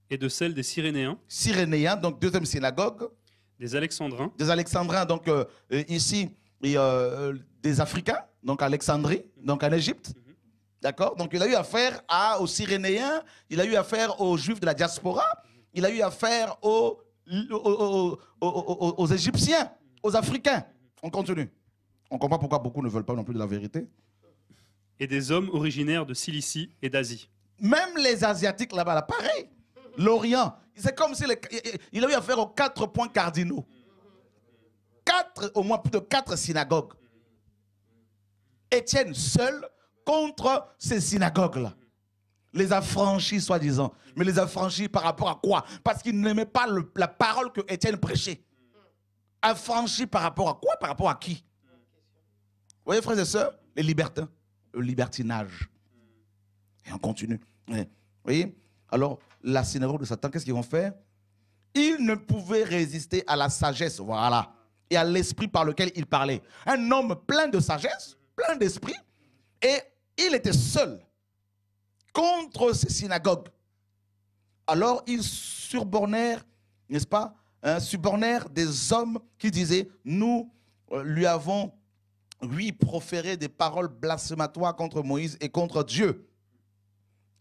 S2: Et de celle des Cyrénéens.
S1: Cyrénéens, donc deuxième synagogue.
S2: Des Alexandrins.
S1: Des Alexandrins, donc ici, des Africains, donc Alexandrie, donc en Égypte. D'accord? Donc il a eu affaire aux Cyrénéens, il a eu affaire aux Juifs de la diaspora, il a eu affaire aux Égyptiens, aux Africains. On continue. On comprend pourquoi beaucoup ne veulent pas non plus de la vérité.
S2: Et des hommes originaires de Cilicie et d'Asie.
S1: Même les Asiatiques là-bas, là, pareil. L'Orient, c'est comme si il a eu affaire aux 4 points cardinaux. Au moins plus de 4 synagogues. Étienne seul contre ces synagogues-là. Les affranchis, soi-disant. Mais les affranchis par rapport à quoi? Parce qu'ils n'aimaient pas la parole que Étienne prêchait. Affranchi par rapport à quoi? Par rapport à qui? Vous voyez, frères et sœurs, les libertins, le libertinage. Et on continue. Vous voyez? Alors, la synagogue de Satan, qu'est-ce qu'ils vont faire? Ils ne pouvaient résister à la sagesse, voilà, et à l'esprit par lequel il parlait. Un homme plein de sagesse, plein d'esprit, et il était seul contre ces synagogues. Alors, ils surbornèrent, n'est-ce pas, subornèrent des hommes qui disaient, nous lui avons, lui, proféré des paroles blasphématoires contre Moïse et contre Dieu.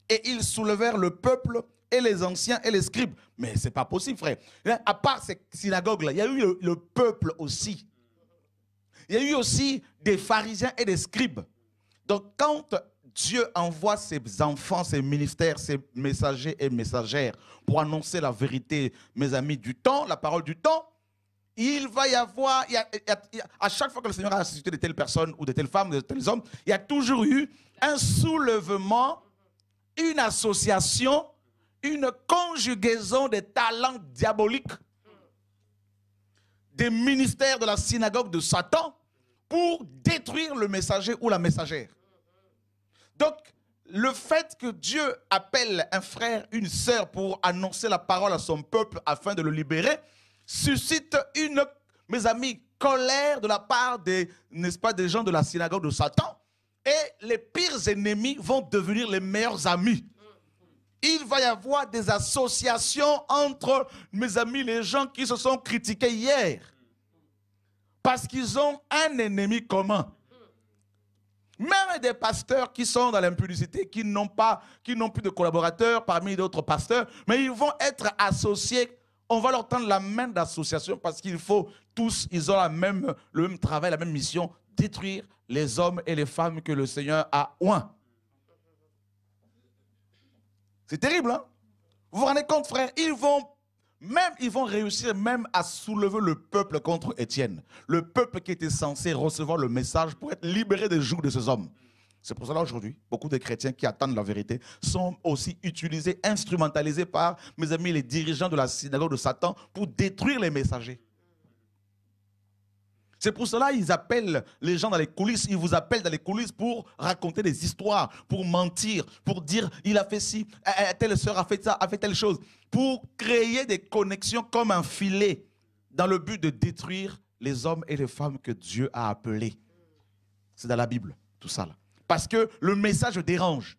S1: Et ils soulevèrent le peuple et les anciens et les scribes. Mais ce n'est pas possible, frère. À part ces synagogues-là, il y a eu le peuple aussi. Il y a eu aussi des pharisiens et des scribes. Donc, quand Dieu envoie ses enfants, ses ministères, ses messagers et messagères pour annoncer la vérité, mes amis, du temps, la parole du temps, il va y avoir, à chaque fois que le Seigneur a ressuscité de telles personnes ou de telles femmes, de tels hommes, il y a toujours eu un soulèvement, une association, une conjugaison des talents diaboliques, des ministères de la synagogue de Satan pour détruire le messager ou la messagère. Donc, le fait que Dieu appelle un frère, une sœur pour annoncer la parole à son peuple afin de le libérer, suscite une, mes amis, colère de la part des, n'est-ce pas, des gens de la synagogue de Satan. Et les pires ennemis vont devenir les meilleurs amis. Il va y avoir des associations entre, mes amis, les gens qui se sont critiqués hier. Parce qu'ils ont un ennemi commun. Même des pasteurs qui sont dans l'impudicité, qui n'ont plus de collaborateurs parmi d'autres pasteurs, mais ils vont être associés. On va leur tendre la main d'association parce qu'il faut tous, ils ont le même travail, la même mission, détruire les hommes et les femmes que le Seigneur a oints. C'est terrible, hein? Vous vous rendez compte, frère? Ils vont réussir même à soulever le peuple contre Étienne. Le peuple qui était censé recevoir le message pour être libéré des jougs de ces hommes. C'est pour cela aujourd'hui, beaucoup de chrétiens qui attendent la vérité sont aussi utilisés, instrumentalisés par, mes amis, les dirigeants de la synagogue de Satan pour détruire les messagers. C'est pour cela qu'ils appellent les gens dans les coulisses, ils vous appellent dans les coulisses pour raconter des histoires, pour mentir, pour dire il a fait ci, telle sœur a fait ça, a fait telle chose, pour créer des connexions comme un filet dans le but de détruire les hommes et les femmes que Dieu a appelés. C'est dans la Bible, tout ça là. Parce que le message dérange.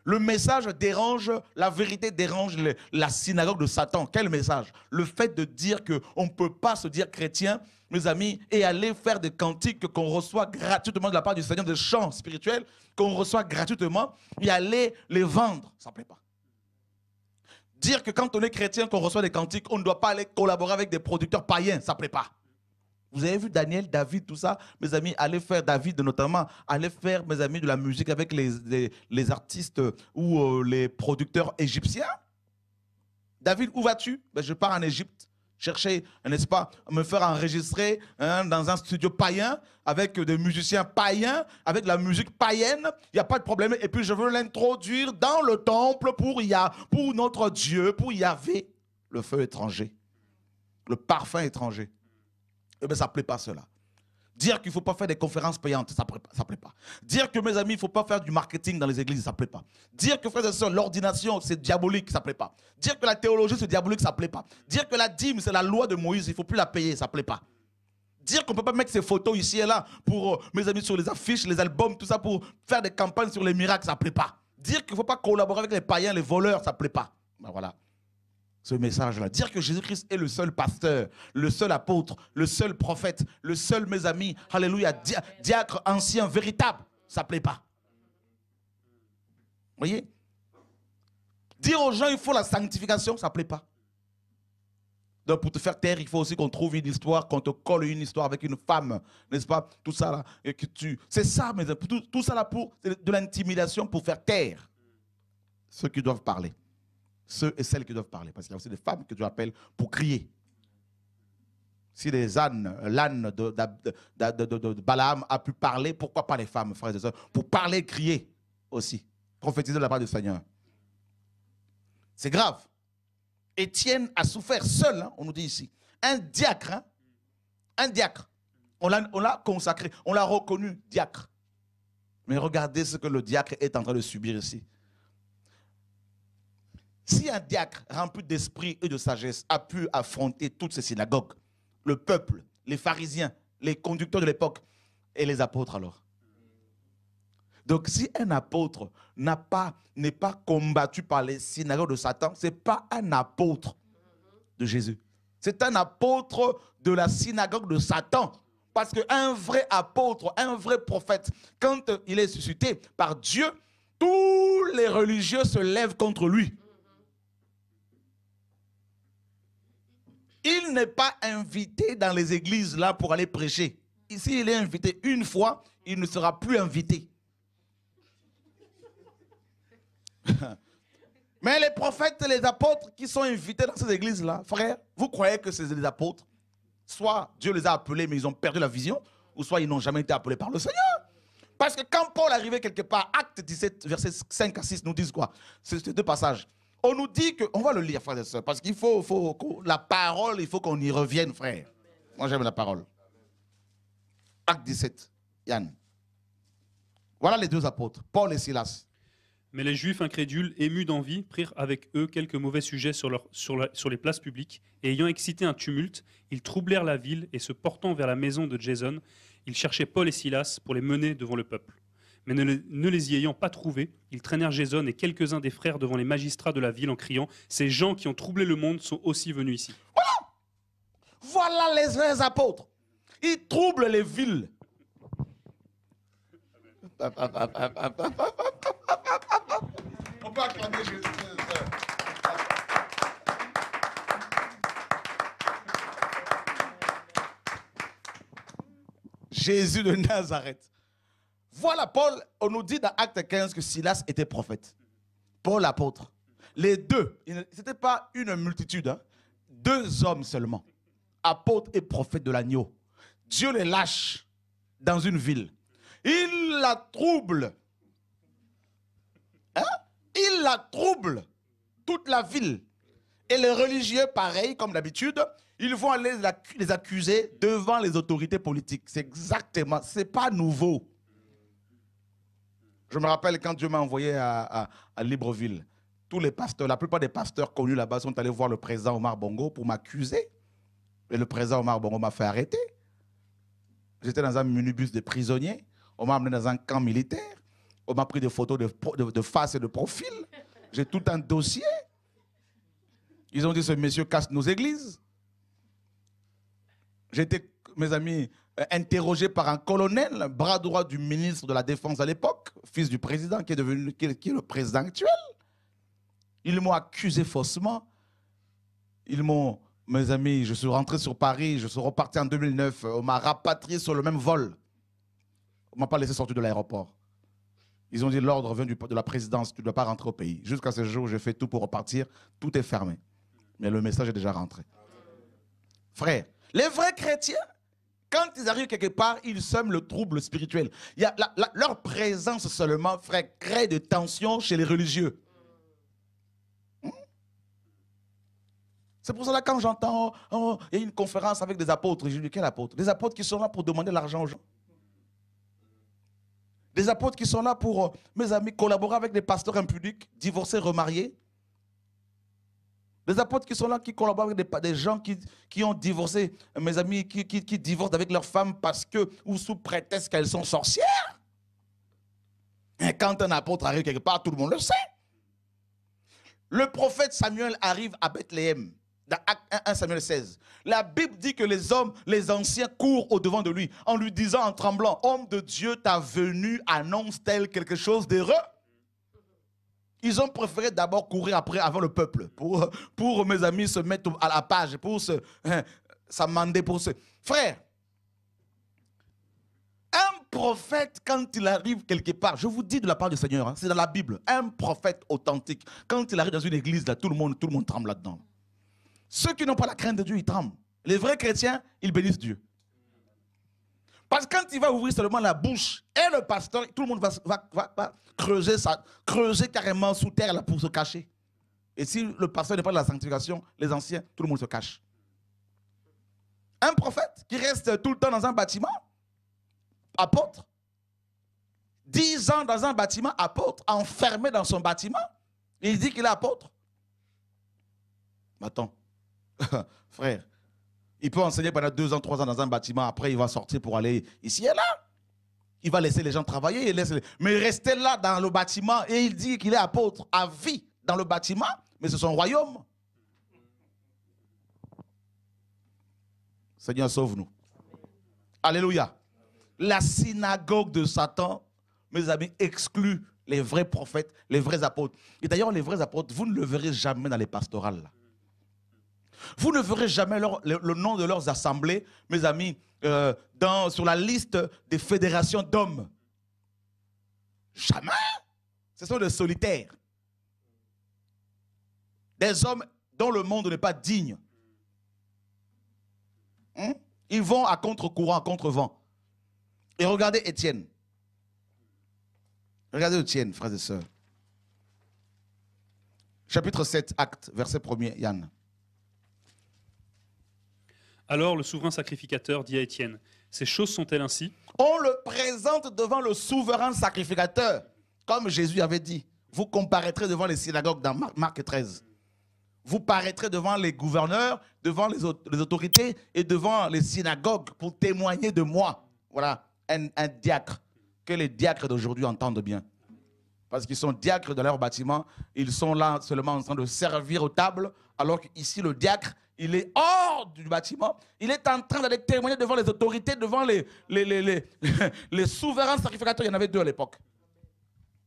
S1: Le message dérange, la vérité dérange la synagogue de Satan. Quel message? Le fait de dire qu'on ne peut pas se dire chrétien, mes amis, et aller faire des cantiques qu'on reçoit gratuitement de la part du Seigneur, des chants spirituels qu'on reçoit gratuitement, et aller les vendre. Ça ne plaît pas. Dire que quand on est chrétien, qu'on reçoit des cantiques, on ne doit pas aller collaborer avec des producteurs païens. Ça ne plaît pas. Vous avez vu Daniel, David, tout ça, mes amis, allez faire, David notamment, allez faire, mes amis, de la musique avec les artistes ou les producteurs égyptiens. David, où vas-tu? Ben, je pars en Égypte, chercher, n'est-ce pas, me faire enregistrer dans un studio païen, avec des musiciens païens, avec de la musique païenne, il n'y a pas de problème. Et puis je veux l'introduire dans le temple pour notre Dieu, pour Yahvé, le feu étranger, le parfum étranger. Eh bien, ça ne plaît pas cela. Dire qu'il ne faut pas faire des conférences payantes, ça ne plaît pas. Dire que, mes amis, il ne faut pas faire du marketing dans les églises, ça ne plaît pas. Dire que, frères et sœurs, l'ordination, c'est diabolique, ça ne plaît pas. Dire que la théologie, c'est diabolique, ça ne plaît pas. Dire que la dîme, c'est la loi de Moïse, il ne faut plus la payer, ça ne plaît pas. Dire qu'on ne peut pas mettre ces photos ici et là pour, mes amis, sur les affiches, les albums, tout ça, pour faire des campagnes sur les miracles, ça ne plaît pas. Dire qu'il ne faut pas collaborer avec les païens, les voleurs, ça ne plaît pas. Ben voilà. Ce message-là. Dire que Jésus-Christ est le seul pasteur, le seul apôtre, le seul prophète, le seul, mes amis, alléluia, diacre ancien, véritable, ça ne plaît pas. Vous voyez? Dire aux gens il faut la sanctification, ça ne plaît pas. Donc pour te faire taire, il faut aussi qu'on trouve une histoire, qu'on te colle une histoire avec une femme, n'est-ce pas? Tout ça là, et que c'est ça, mais tout ça là pour de l'intimidation pour faire taire ceux qui doivent parler. Ceux et celles qui doivent parler. Parce qu'il y a aussi des femmes que Dieu appelle pour crier. Si l'âne de Balaam a pu parler, pourquoi pas les femmes, frères et sœurs? Pour parler, crier aussi. Prophétiser de la part du Seigneur. C'est grave. Étienne a souffert seul, hein, on nous dit ici. Un diacre, hein? Un diacre. On l'a consacré, on l'a reconnu diacre. Mais regardez ce que le diacre est en train de subir ici. Si un diacre rempli d'esprit et de sagesse a pu affronter toutes ces synagogues, le peuple, les pharisiens, les conducteurs de l'époque, et les apôtres alors. Donc si un apôtre n'est pas combattu par les synagogues de Satan, ce n'est pas un apôtre de Jésus. C'est un apôtre de la synagogue de Satan. Parce qu'un vrai apôtre, un vrai prophète, quand il est suscité par Dieu, tous les religieux se lèvent contre lui. Il n'est pas invité dans les églises là pour aller prêcher. Ici, il est invité une fois, il ne sera plus invité. Mais les prophètes et les apôtres qui sont invités dans ces églises-là, frère, vous croyez que c'est des apôtres? Soit Dieu les a appelés, mais ils ont perdu la vision, ou soit ils n'ont jamais été appelés par le Seigneur. Parce que quand Paul arrivait quelque part, Acte 17, versets 5 à 6 nous disent quoi? C'est ces deux passages. On nous dit que, on va le lire, frères et sœurs, parce qu'il faut la parole, il faut qu'on y revienne, frère. Moi, j'aime la parole. Acte 17, Yann. Voilà les deux apôtres, Paul et Silas.
S2: Mais les Juifs incrédules, émus d'envie, prirent avec eux quelques mauvais sujets sur les places publiques, et ayant excité un tumulte, ils troublèrent la ville, et se portant vers la maison de Jason, ils cherchaient Paul et Silas pour les mener devant le peuple. Mais ne les y ayant pas trouvés, ils traînèrent Jason et quelques-uns des frères devant les magistrats de la ville en criant « Ces gens qui ont troublé le monde sont aussi venus ici. »
S1: Voilà les vrais apôtres. Ils troublent les villes. On peut acclamer Jésus. Jésus de Nazareth. Voilà, Paul, on nous dit dans Acte 15 que Silas était prophète. Paul apôtre. Les deux, ce n'était pas une multitude, hein. 2 hommes seulement, apôtres et prophètes de l'agneau. Dieu les lâche dans une ville. Il la trouble. Hein? Il la trouble, toute la ville. Et les religieux, pareil, comme d'habitude, ils vont aller les accuser devant les autorités politiques. C'est exactement, c'est pas nouveau. Je me rappelle quand Dieu m'a envoyé à Libreville, tous les pasteurs, la plupart des pasteurs connus là-bas sont allés voir le président Omar Bongo pour m'accuser. Et le président Omar Bongo m'a fait arrêter. J'étais dans un minibus de prisonniers. On m'a amené dans un camp militaire. On m'a pris des photos de face et de profil. J'ai tout un dossier. Ils ont dit, ce monsieur casse nos églises. J'ai été, mes amis, interrogé par un colonel, bras droit du ministre de la Défense à l'époque, fils du président, qui est le président actuel. Ils m'ont accusé faussement. Ils m'ont, mes amis, je suis rentré sur Paris, je suis reparti en 2009. On m'a rapatrié sur le même vol. On ne m'a pas laissé sortir de l'aéroport. Ils ont dit, l'ordre vient de la présidence, tu ne dois pas rentrer au pays. Jusqu'à ce jour, j'ai fait tout pour repartir, tout est fermé. Mais le message est déjà rentré. Frère, les vrais chrétiens, quand ils arrivent quelque part, ils sèment le trouble spirituel. Il y a leur présence seulement, frère, crée des tensions chez les religieux. C'est pour cela que quand j'entends, il y a une conférence avec des apôtres, je dis, quel apôtre? Des apôtres qui sont là pour demander l'argent aux gens. Des apôtres qui sont là pour, mes amis, collaborer avec des pasteurs impudiques, divorcés, remariés. Des apôtres qui sont là, qui collaborent avec des gens qui ont divorcé, mes amis, qui divorcent avec leurs femmes parce que, ou sous prétexte qu'elles sont sorcières. Et quand un apôtre arrive quelque part, tout le monde le sait. Le prophète Samuel arrive à Bethléem, dans 1 Samuel 16. La Bible dit que les hommes, les anciens courent au-devant de lui en lui disant en tremblant, « Homme de Dieu, ta venue annonce-t-elle quelque chose d'heureux ?» Ils ont préféré d'abord courir avant le peuple, pour mes amis, se mettre à la page, pour s'amender, pour se... Frère, un prophète, quand il arrive quelque part, je vous dis de la part du Seigneur, hein, c'est dans la Bible, un prophète authentique, quand il arrive dans une église, là, tout le monde tremble là-dedans. Ceux qui n'ont pas la crainte de Dieu, ils tremblent. Les vrais chrétiens, ils bénissent Dieu. Parce que quand il va ouvrir seulement la bouche, et le pasteur, tout le monde va creuser carrément sous terre là, pour se cacher. Et si le pasteur n'est pas de la sanctification, les anciens, tout le monde se cache. Un prophète qui reste tout le temps dans un bâtiment, apôtre, 10 ans dans un bâtiment, apôtre, enfermé dans son bâtiment, il dit qu'il est apôtre. Attends, frère, il peut enseigner pendant 2 ans, 3 ans dans un bâtiment, après il va sortir pour aller ici et là. Il va laisser les gens travailler, mais rester là dans le bâtiment et il dit qu'il est apôtre à vie dans le bâtiment, mais c'est son royaume. Seigneur, sauve-nous. Alléluia. La synagogue de Satan, mes amis, exclut les vrais prophètes, les vrais apôtres. Et d'ailleurs, les vrais apôtres, vous ne le verrez jamais dans les pastorales. Là. Vous ne verrez jamais le nom de leurs assemblées, mes amis, sur la liste des fédérations d'hommes. Jamais. Ce sont des solitaires. Des hommes dont le monde n'est pas digne. Ils vont à contre-courant, à contre-vent. Et regardez Étienne. Regardez Étienne, frères et sœurs. Chapitre 7, Actes, verset 1er, Yann.
S2: Alors le souverain sacrificateur dit à Étienne, ces choses sont-elles ainsi?
S1: On le présente devant le souverain sacrificateur. Comme Jésus avait dit, vous comparaîtrez devant les synagogues dans Marc 13. Vous paraîtrez devant les gouverneurs, devant les autorités et devant les synagogues pour témoigner de moi. Voilà, un diacre. Que les diacres d'aujourd'hui entendent bien. Parce qu'ils sont diacres dans leur bâtiment, ils sont là seulement en train de servir aux tables, alors qu'ici le diacre, il est hors du bâtiment, il est en train d'aller témoigner devant les autorités, devant les souverains sacrificateurs. Il y en avait 2 à l'époque.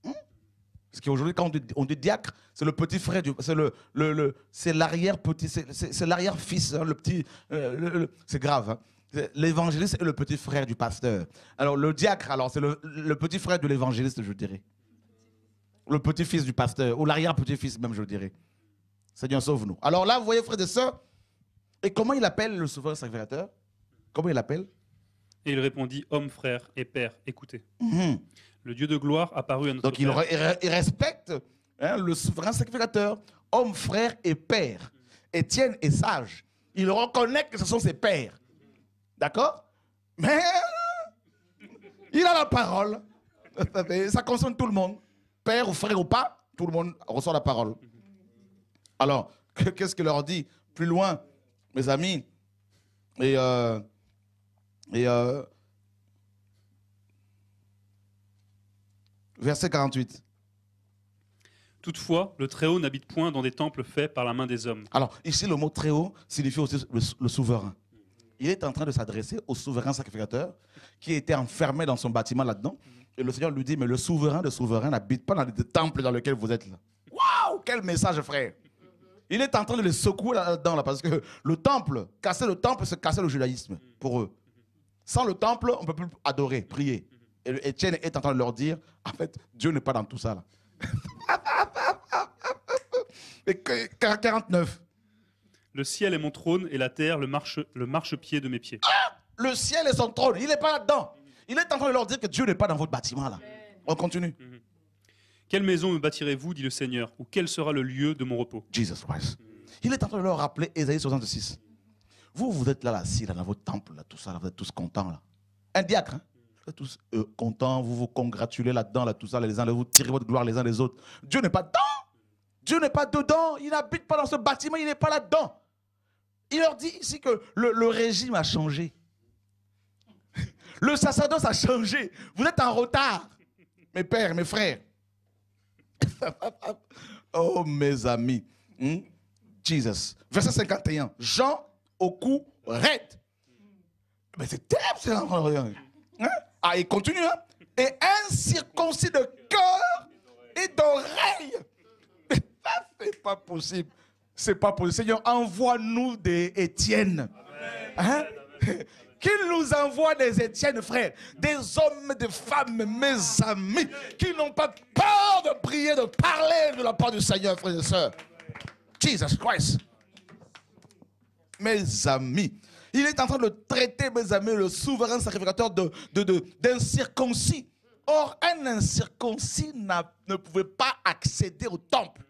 S1: Parce qu'aujourd'hui, quand on dit diacre, c'est le petit frère, c'est l'arrière-petit, c'est l'arrière-fils, hein, le petit, c'est grave. Hein. L'évangéliste est le petit frère du pasteur. Alors le diacre, alors c'est le petit frère de l'évangéliste, je dirais. Le petit-fils du pasteur, ou l'arrière-petit-fils même, je dirais. Seigneur, sauve-nous. Alors là, vous voyez, frères et sœurs, et comment il appelle le souverain sacrificateur? Comment il l'appelle?
S2: Et il répondit, homme, frère et père, écoutez. Le Dieu de gloire apparut à notre
S1: Donc
S2: père.
S1: il respecte, hein, le souverain sacrificateur, homme, frère et père. Étienne est sage. Il reconnaît que ce sont ses pères. D'accord? Mais il a la parole. Ça concerne tout le monde. Père ou frère ou pas, tout le monde reçoit la parole. Alors, qu'est-ce qu'il leur dit plus loin, mes amis? Verset 48.
S2: Toutefois, le Très-Haut n'habite point dans des temples faits par la main des hommes.
S1: Alors, ici, le mot Très-Haut signifie aussi le souverain. Il est en train de s'adresser au souverain sacrificateur qui était enfermé dans son bâtiment là-dedans. Et le Seigneur lui dit, mais le souverain n'habite pas dans les temples dans lesquels vous êtes là. Waouh, quel message, frère! Il est en train de les secouer là-dedans, là, parce que le temple, casser le temple, c'est casser le judaïsme pour eux. Sans le temple, on ne peut plus adorer, prier. Et Étienne est en train de leur dire, en fait, Dieu n'est pas dans tout ça. Là. Et 49.
S2: Le ciel est mon trône et la terre le marchepied de mes pieds.
S1: Ah, le ciel est son trône, il n'est pas là-dedans. Il est en train de leur dire que Dieu n'est pas dans votre bâtiment là. On continue.
S2: Quelle maison me bâtirez-vous, dit le Seigneur, ou quel sera le lieu de mon repos?
S1: Jesus Christ. Il est en train de leur rappeler Ésaïe 66. Vous êtes là, assis, là, dans votre temple, là, tout ça, là, vous êtes tous contents. Là. Un diacre, hein? Vous êtes tous contents, vous vous congratulez là-dedans, là, tout ça, les uns les autres, vous tirez votre gloire les uns les autres. Dieu n'est pas dedans. Dieu n'est pas dedans. Il n'habite pas dans ce bâtiment, il n'est pas là-dedans. Il leur dit ici que le régime a changé. Le sacerdoce a changé. Vous êtes en retard. Mes pères, mes frères. Oh, mes amis. Jesus. Verset 51. Jean au cou raide. Mais c'est terrible. Hein? Ah, il continue. Hein? Et incirconcis de cœur et d'oreille. Mais ça, c'est pas possible. C'est pas possible. Seigneur, envoie-nous des Étienne. Hein? Qu'il nous envoie des Étienne, frères, des hommes, des femmes, mes amis, qui n'ont pas peur de prier, de parler de la part du Seigneur, frères et sœurs. Jesus Christ. Mes amis, il est en train de traiter, mes amis, le souverain sacrificateur d'incirconcis. Or, un incirconcis ne pouvait pas accéder au temple.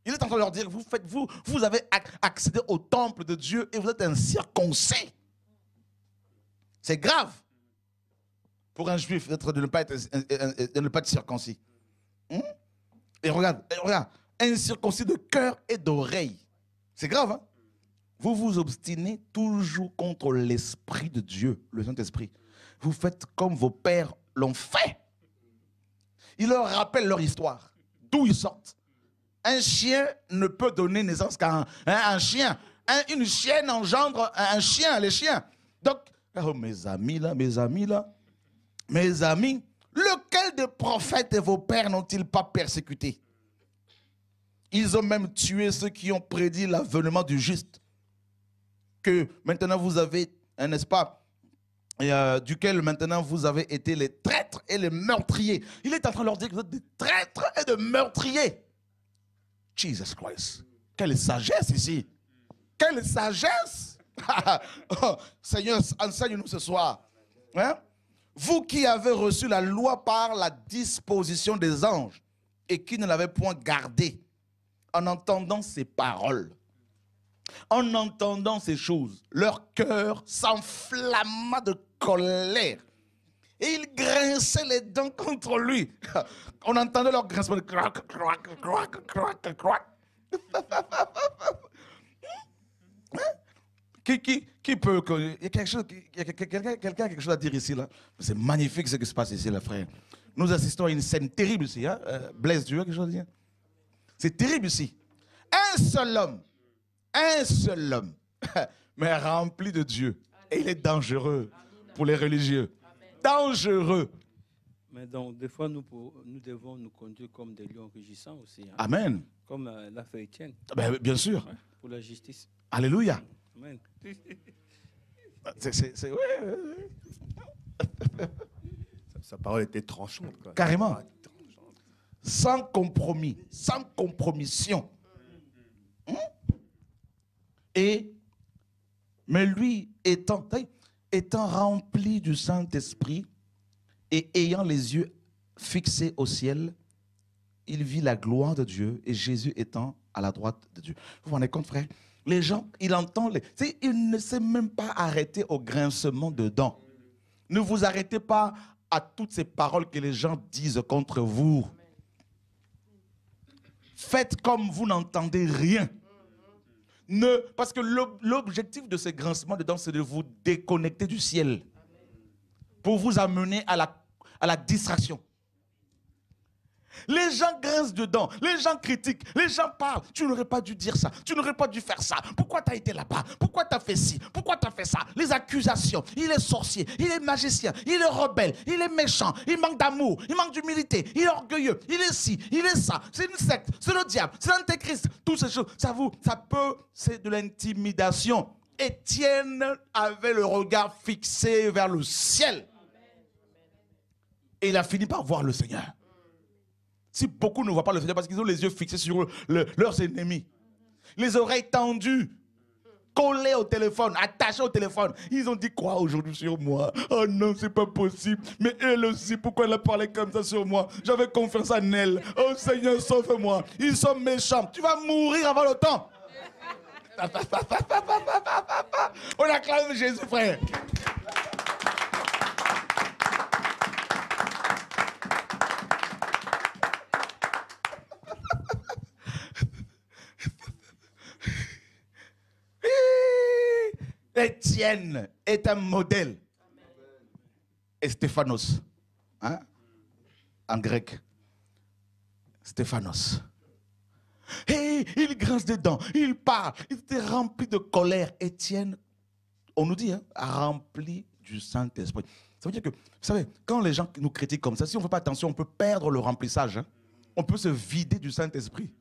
S1: Il est en train de leur dire, vous avez accédé au temple de Dieu et vous êtes incirconcis. C'est grave pour un juif de ne pas être circoncis. Et regarde, incirconcis de cœur et d'oreille. C'est grave, hein? Vous vous obstinez toujours contre l'Esprit de Dieu, le Saint-Esprit. Vous faites comme vos pères l'ont fait. Il leur rappelle leur histoire, d'où ils sortent. Un chien ne peut donner naissance qu'à un chien. Une chienne engendre un chien, les chiens. Donc, oh, mes amis, lequel des prophètes et vos pères n'ont-ils pas persécuté? Ils ont même tué ceux qui ont prédit l'avènement du juste. Que maintenant vous avez, n'est-ce pas, duquel maintenant vous avez été les traîtres et les meurtriers. Il est en train de leur dire que vous êtes des traîtres et de meurtriers. Jesus Christ. Quelle sagesse ici. Quelle sagesse. Oh, Seigneur, enseigne-nous ce soir. Hein? Vous qui avez reçu la loi par la disposition des anges et qui ne l'avez point gardée, en entendant ces paroles, en entendant ces choses, leur cœur s'enflamma de colère. Et ils grinçaient les dents contre lui. On entendait leur grincement de croc, croc, croc, croc, croc. Qui peut... Il y a quelqu'un a quelque chose à dire ici, là. C'est magnifique ce qui se passe ici, là, frère. Nous assistons à une scène terrible ici. Hein? Blaise, tu veux quelque chose à dire? C'est terrible ici. Un seul homme, mais rempli de Dieu. Et il est dangereux pour les religieux. Dangereux.
S3: Mais donc, des fois, nous devons nous conduire comme des lions rugissants aussi. Hein?
S1: Amen.
S3: Comme l'a fait Étienne.
S1: Ben, bien sûr.
S3: Ouais, pour la justice.
S1: Alléluia.
S3: Amen.
S1: Ouais.
S4: Sa parole était tranchante. Quoi.
S1: Carrément. Sans compromis, sans compromission. Mais lui, étant rempli du Saint-Esprit et ayant les yeux fixés au ciel, il vit la gloire de Dieu et Jésus étant à la droite de Dieu. Vous vous rendez compte, frère? Les gens, il entend, il ne s'est même pas arrêté au grincement de dents. Ne vous arrêtez pas à toutes ces paroles que les gens disent contre vous. Faites comme vous n'entendez rien. Parce que l'objectif de ces grincements de dents, c'est de vous déconnecter du ciel. Pour vous amener à la distraction. Les gens grincent dedans, les gens critiquent, les gens parlent. Tu n'aurais pas dû dire ça, tu n'aurais pas dû faire ça. Pourquoi tu as été là-bas? Pourquoi tu as fait ci? Pourquoi tu as fait ça? Les accusations, il est sorcier, il est magicien, il est rebelle, il est méchant, il manque d'amour, il manque d'humilité, il est orgueilleux, il est ci, il est ça. C'est une secte, c'est le diable, c'est l'antéchrist. Toutes ces choses, c'est de l'intimidation. Étienne avait le regard fixé vers le ciel. Et il a fini par voir le Seigneur. Si beaucoup ne voient pas le Seigneur parce qu'ils ont les yeux fixés sur leurs ennemis, les oreilles tendues, collées au téléphone, attachées au téléphone, ils ont dit quoi aujourd'hui sur moi? Oh non, c'est pas possible. Mais elle aussi, pourquoi elle a parlé comme ça sur moi? J'avais confiance en elle. Oh Seigneur, sauve-moi. Ils sont méchants. Tu vas mourir avant le temps. On acclame Jésus, frère. Étienne est un modèle. Et Stéphanos, hein? En grec, Stéphanos. Et il grince des dents, il parle, il était rempli de colère. Étienne, on nous dit, hein, rempli du Saint-Esprit. Ça veut dire que, vous savez, quand les gens nous critiquent comme ça, si on ne fait pas attention, on peut perdre le remplissage. Hein? On peut se vider du Saint-Esprit.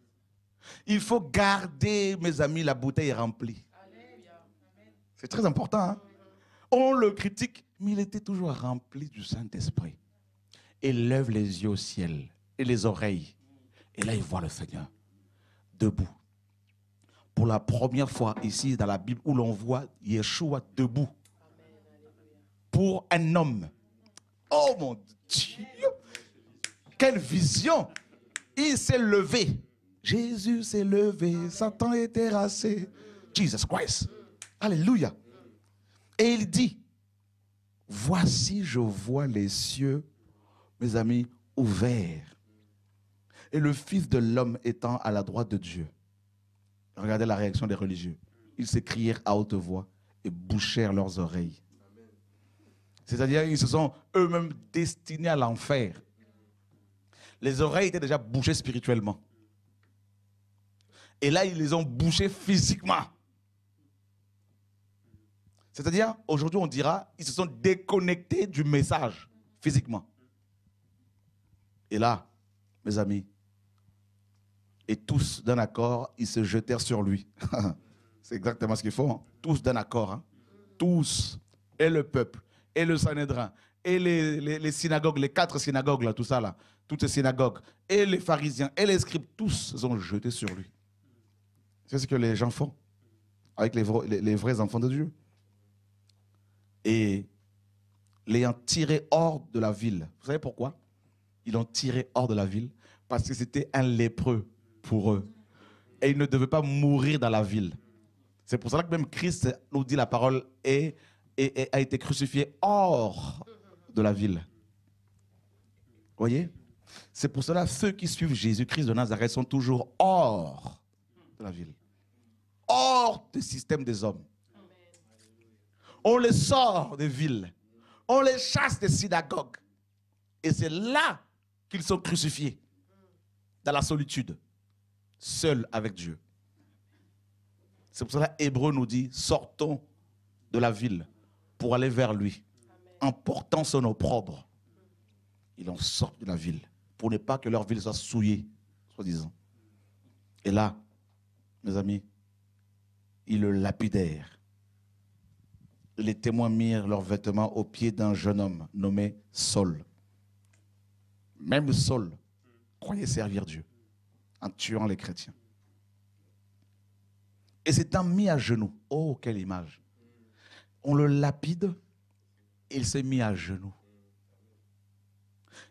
S1: Il faut garder, mes amis, la bouteille remplie. C'est très important. Hein? On le critique, mais il était toujours rempli du Saint-Esprit. Il lève les yeux au ciel et les oreilles. Et là, il voit le Seigneur debout. Pour la première fois ici dans la Bible où l'on voit Yeshua debout. Pour un homme. Oh mon Dieu! Quelle vision! Il s'est levé. Jésus s'est levé, Satan est terrassé. Jesus Christ. Alléluia. Et il dit, voici, je vois les cieux, mes amis, ouverts. Et le Fils de l'homme étant à la droite de Dieu. Regardez la réaction des religieux. Ils s'écrièrent à haute voix et bouchèrent leurs oreilles. C'est-à-dire qu'ils se sont eux-mêmes destinés à l'enfer. Les oreilles étaient déjà bouchées spirituellement. Et là, ils les ont bouchées physiquement. C'est-à-dire, aujourd'hui, on dira, ils se sont déconnectés du message physiquement. Et là, mes amis, et tous d'un accord, ils se jetèrent sur lui. C'est exactement ce qu'il faut. Hein. Tous d'un accord. Hein. Tous. Et le peuple, et le Sanhédrin, et les synagogues, les 4 synagogues, là, tout ça, là, toutes ces synagogues, et les pharisiens, et les scribes, tous se sont jetés sur lui. C'est ce que les gens font avec les vrais enfants de Dieu. Et l'ayant tiré hors de la ville. Vous savez pourquoi? Ils l'ont tiré hors de la ville parce que c'était un lépreux pour eux. Et il ne devait pas mourir dans la ville. C'est pour cela que même Christ nous dit la parole et a été crucifié hors de la ville. Vous voyez? C'est pour cela que ceux qui suivent Jésus-Christ de Nazareth sont toujours hors de la ville. Hors du système des hommes. On les sort des villes. On les chasse des synagogues. Et c'est là qu'ils sont crucifiés. Dans la solitude. Seuls avec Dieu. C'est pour cela que Hébreu nous dit, sortons de la ville pour aller vers lui. En portant son opprobre. Ils en sortent de la ville. Pour ne pas que leur ville soit souillée, soi-disant. Et là, mes amis, ils le lapidèrent. Les témoins mirent leurs vêtements aux pieds d'un jeune homme nommé Saul. Même Saul croyait servir Dieu en tuant les chrétiens. Et s'étant mis à genoux, oh quelle image, on le lapide et il s'est mis à genoux.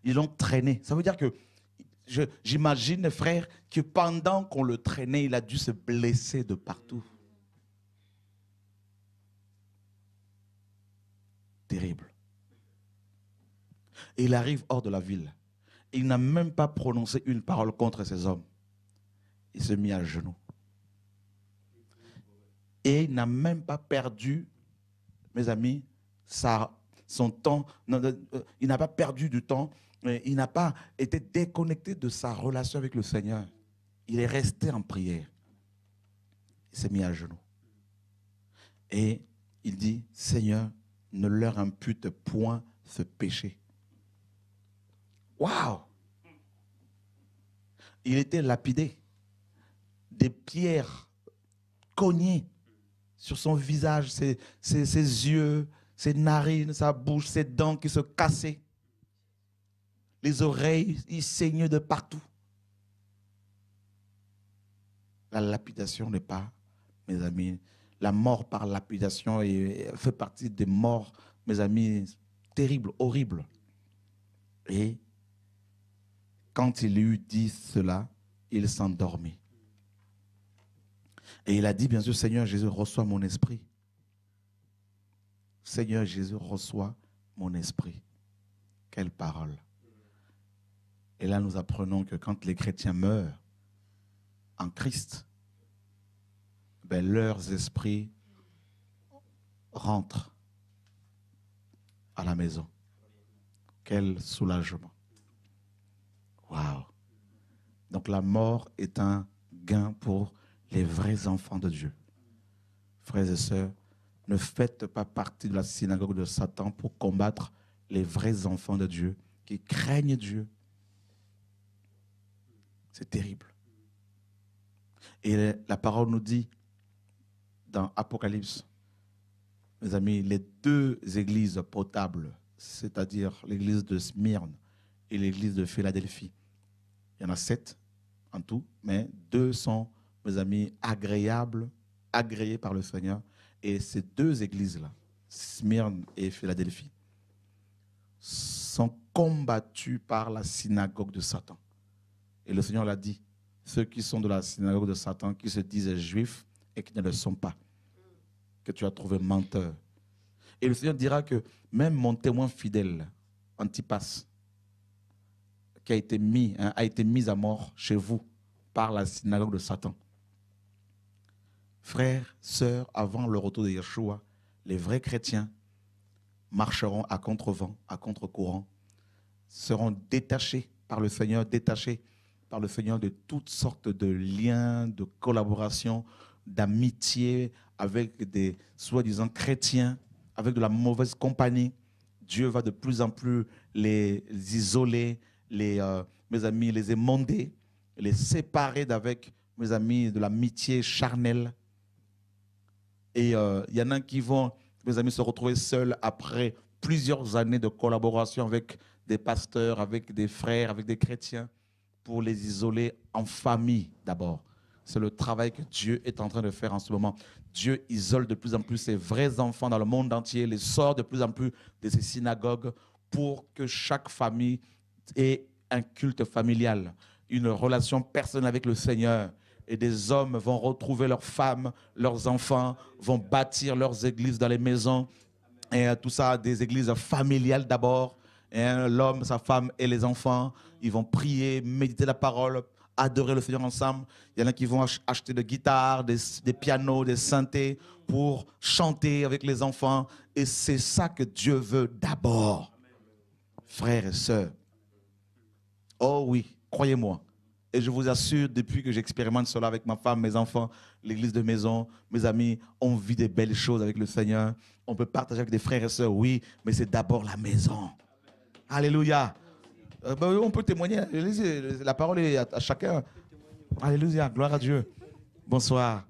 S1: Ils l'ont traîné. Ça veut dire que, j'imagine, frère, que pendant qu'on le traînait, il a dû se blesser de partout. Terrible. Et il arrive hors de la ville. Il n'a même pas prononcé une parole contre ces hommes. Il s'est mis à genoux. Et il n'a même pas perdu, mes amis, son temps. Il n'a pas perdu du temps. Il n'a pas été déconnecté de sa relation avec le Seigneur. Il est resté en prière. Il s'est mis à genoux. Et il dit, Seigneur, ne leur impute point ce péché. Waouh! Il était lapidé. Des pierres cognées sur son visage, ses yeux, ses narines, sa bouche, ses dents qui se cassaient. Les oreilles, il saignait de partout. La lapidation n'est pas, mes amis, la mort par lapidation fait partie des morts, mes amis, terribles, horribles. Et quand il eut dit cela, il s'endormit. Et il a dit, bien sûr, Seigneur Jésus, reçois mon esprit. Seigneur Jésus, reçois mon esprit. Quelle parole. Et là, nous apprenons que quand les chrétiens meurent en Christ, ben, leurs esprits rentrent à la maison. Quel soulagement. Waouh. Donc la mort est un gain pour les vrais enfants de Dieu. Frères et sœurs, ne faites pas partie de la synagogue de Satan pour combattre les vrais enfants de Dieu qui craignent Dieu. C'est terrible. Et la parole nous dit dans Apocalypse, mes amis, les 2 églises potables, c'est-à-dire l'église de Smyrne et l'église de Philadelphie. Il y en a 7 en tout, mais 2 sont, mes amis, agréés par le Seigneur. Et ces 2 églises-là, Smyrne et Philadelphie, sont combattues par la synagogue de Satan. Et le Seigneur l'a dit, ceux qui sont de la synagogue de Satan, qui se disent juifs et qui ne le sont pas, que tu as trouvé menteur. Et le Seigneur dira que même mon témoin fidèle, Antipas, qui a été mis à mort chez vous par la synagogue de Satan. Frères, sœurs, avant le retour de Yeshua, les vrais chrétiens marcheront à contre-vent, à contre-courant, seront détachés par le Seigneur de toutes sortes de liens, de collaboration, d'amitié avec des soi-disant chrétiens, avec de la mauvaise compagnie. Dieu va de plus en plus les isoler, mes amis, les émonder, les séparer d'avec, mes amis, de l'amitié charnelle. Et il y en a qui vont, mes amis, se retrouver seuls après plusieurs années de collaboration avec des pasteurs, avec des frères, avec des chrétiens, pour les isoler en famille d'abord. C'est le travail que Dieu est en train de faire en ce moment. Dieu isole de plus en plus ses vrais enfants dans le monde entier, les sort de plus en plus de ses synagogues pour que chaque famille ait un culte familial, une relation personnelle avec le Seigneur. Et des hommes vont retrouver leurs femmes, leurs enfants, vont bâtir leurs églises dans les maisons. Et tout ça, des églises familiales d'abord. L'homme, sa femme et les enfants, ils vont prier, méditer la parole, adorer le Seigneur ensemble. Il y en a qui vont acheter des guitares, des pianos, des synthés pour chanter avec les enfants. Et c'est ça que Dieu veut d'abord. Frères et sœurs. Oh oui, croyez-moi. Et je vous assure, depuis que j'expérimente cela avec ma femme, mes enfants, l'église de maison, mes amis, on vit des belles choses avec le Seigneur. On peut partager avec des frères et sœurs, oui, mais c'est d'abord la maison. Alléluia. On peut témoigner. La parole est à chacun. Alléluia. Gloire à Dieu. Bonsoir.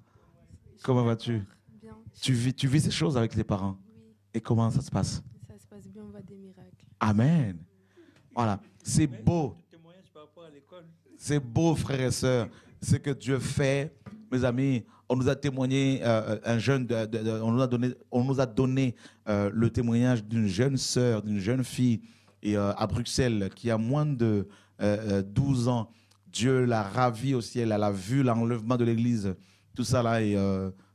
S1: Comment vas-tu?
S5: Bien.
S1: Tu vis ces choses avec tes parents?
S5: Oui.
S1: Et comment ça se passe?
S5: Ça se passe bien, on voit des miracles.
S1: Amen. Voilà. C'est beau. C'est beau, frères et sœurs. Ce que Dieu fait. Mes amis, on nous a témoigné, on nous a donné le témoignage d'une jeune sœur, d'une jeune fille à Bruxelles qui a moins de 12 ans. Dieu l'a ravie au ciel, elle a vu l'enlèvement de l'église. Tout ça là, et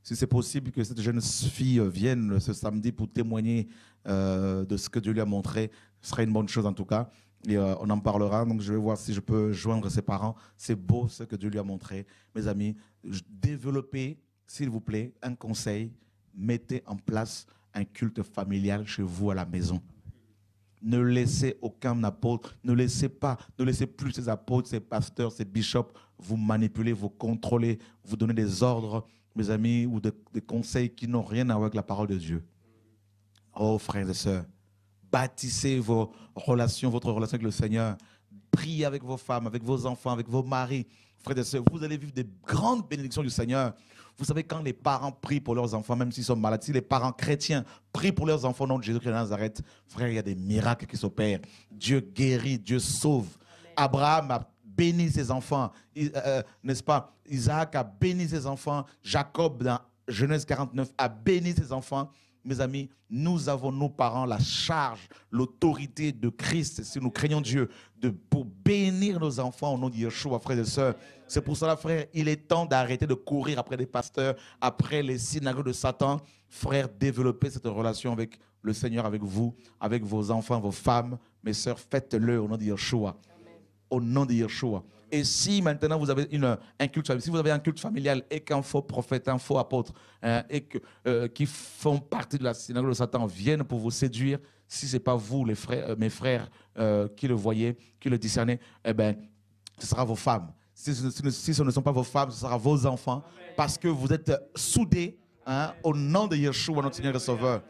S1: si c'est possible que cette jeune fille vienne ce samedi pour témoigner de ce que Dieu lui a montré, ce serait une bonne chose en tout cas. Et on en parlera, donc je vais voir si je peux joindre ses parents. C'est beau ce que Dieu lui a montré. Mes amis, développez, s'il vous plaît, un conseil. Mettez en place un culte familial chez vous à la maison. Ne laissez aucun apôtre, ne laissez plus ces apôtres, ces pasteurs, ces bishops vous manipuler, vous contrôler, vous donner des ordres, mes amis, ou des conseils qui n'ont rien à voir avec la parole de Dieu. Oh, frères et sœurs, bâtissez votre relation avec le Seigneur. Priez avec vos femmes, avec vos enfants, avec vos maris. Frères et sœurs, vous allez vivre des grandes bénédictions du Seigneur. Vous savez, quand les parents prient pour leurs enfants, même s'ils sont malades, si les parents chrétiens prient pour leurs enfants au nom de Jésus-Christ de Nazareth, frère, il y a des miracles qui s'opèrent. Dieu guérit, Dieu sauve. Amen. Abraham a béni ses enfants, n'est-ce pas? Isaac a béni ses enfants. Jacob, dans Genèse 49, a béni ses enfants. Mes amis, nous avons, nos parents, la charge, l'autorité de Christ, si nous craignons Dieu, pour bénir nos enfants au nom de Yeshua, frères et sœurs. C'est pour cela, frère, il est temps d'arrêter de courir après les pasteurs, après les synagogues de Satan. Frère, développez cette relation avec le Seigneur, avec vous, avec vos enfants, vos femmes. Mes sœurs, faites-le au nom de Yeshua. Au nom de Yeshua. Et si maintenant vous avez un culte familial, si vous avez un culte familial et qu'un faux prophète, un faux apôtre, qui font partie de la synagogue de Satan viennent pour vous séduire, si ce n'est pas vous, les frères, mes frères, qui le voyez, qui le discernez, eh bien, ce sera vos femmes. Si ce ne sont pas vos femmes, ce sera vos enfants. Amen. Parce que vous êtes soudés au nom de Yeshua, notre Seigneur et Sauveur.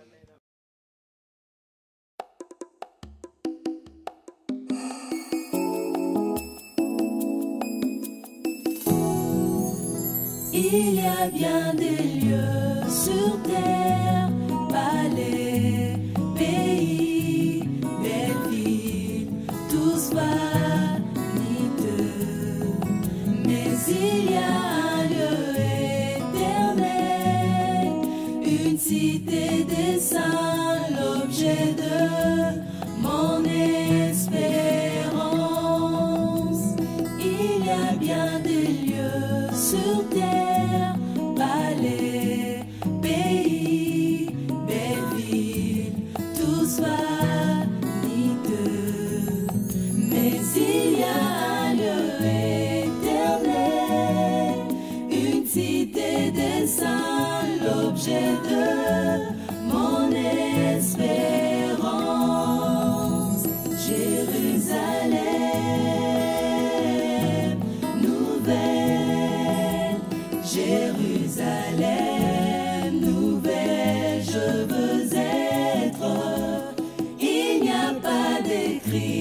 S6: Il y a bien des lieux sur terre, palais, pays, belles villes, tous vaniteux. Mais il y a un lieu éternel, une cité des saints, l'objet de mon espérance. Il y a bien des lieux écrit.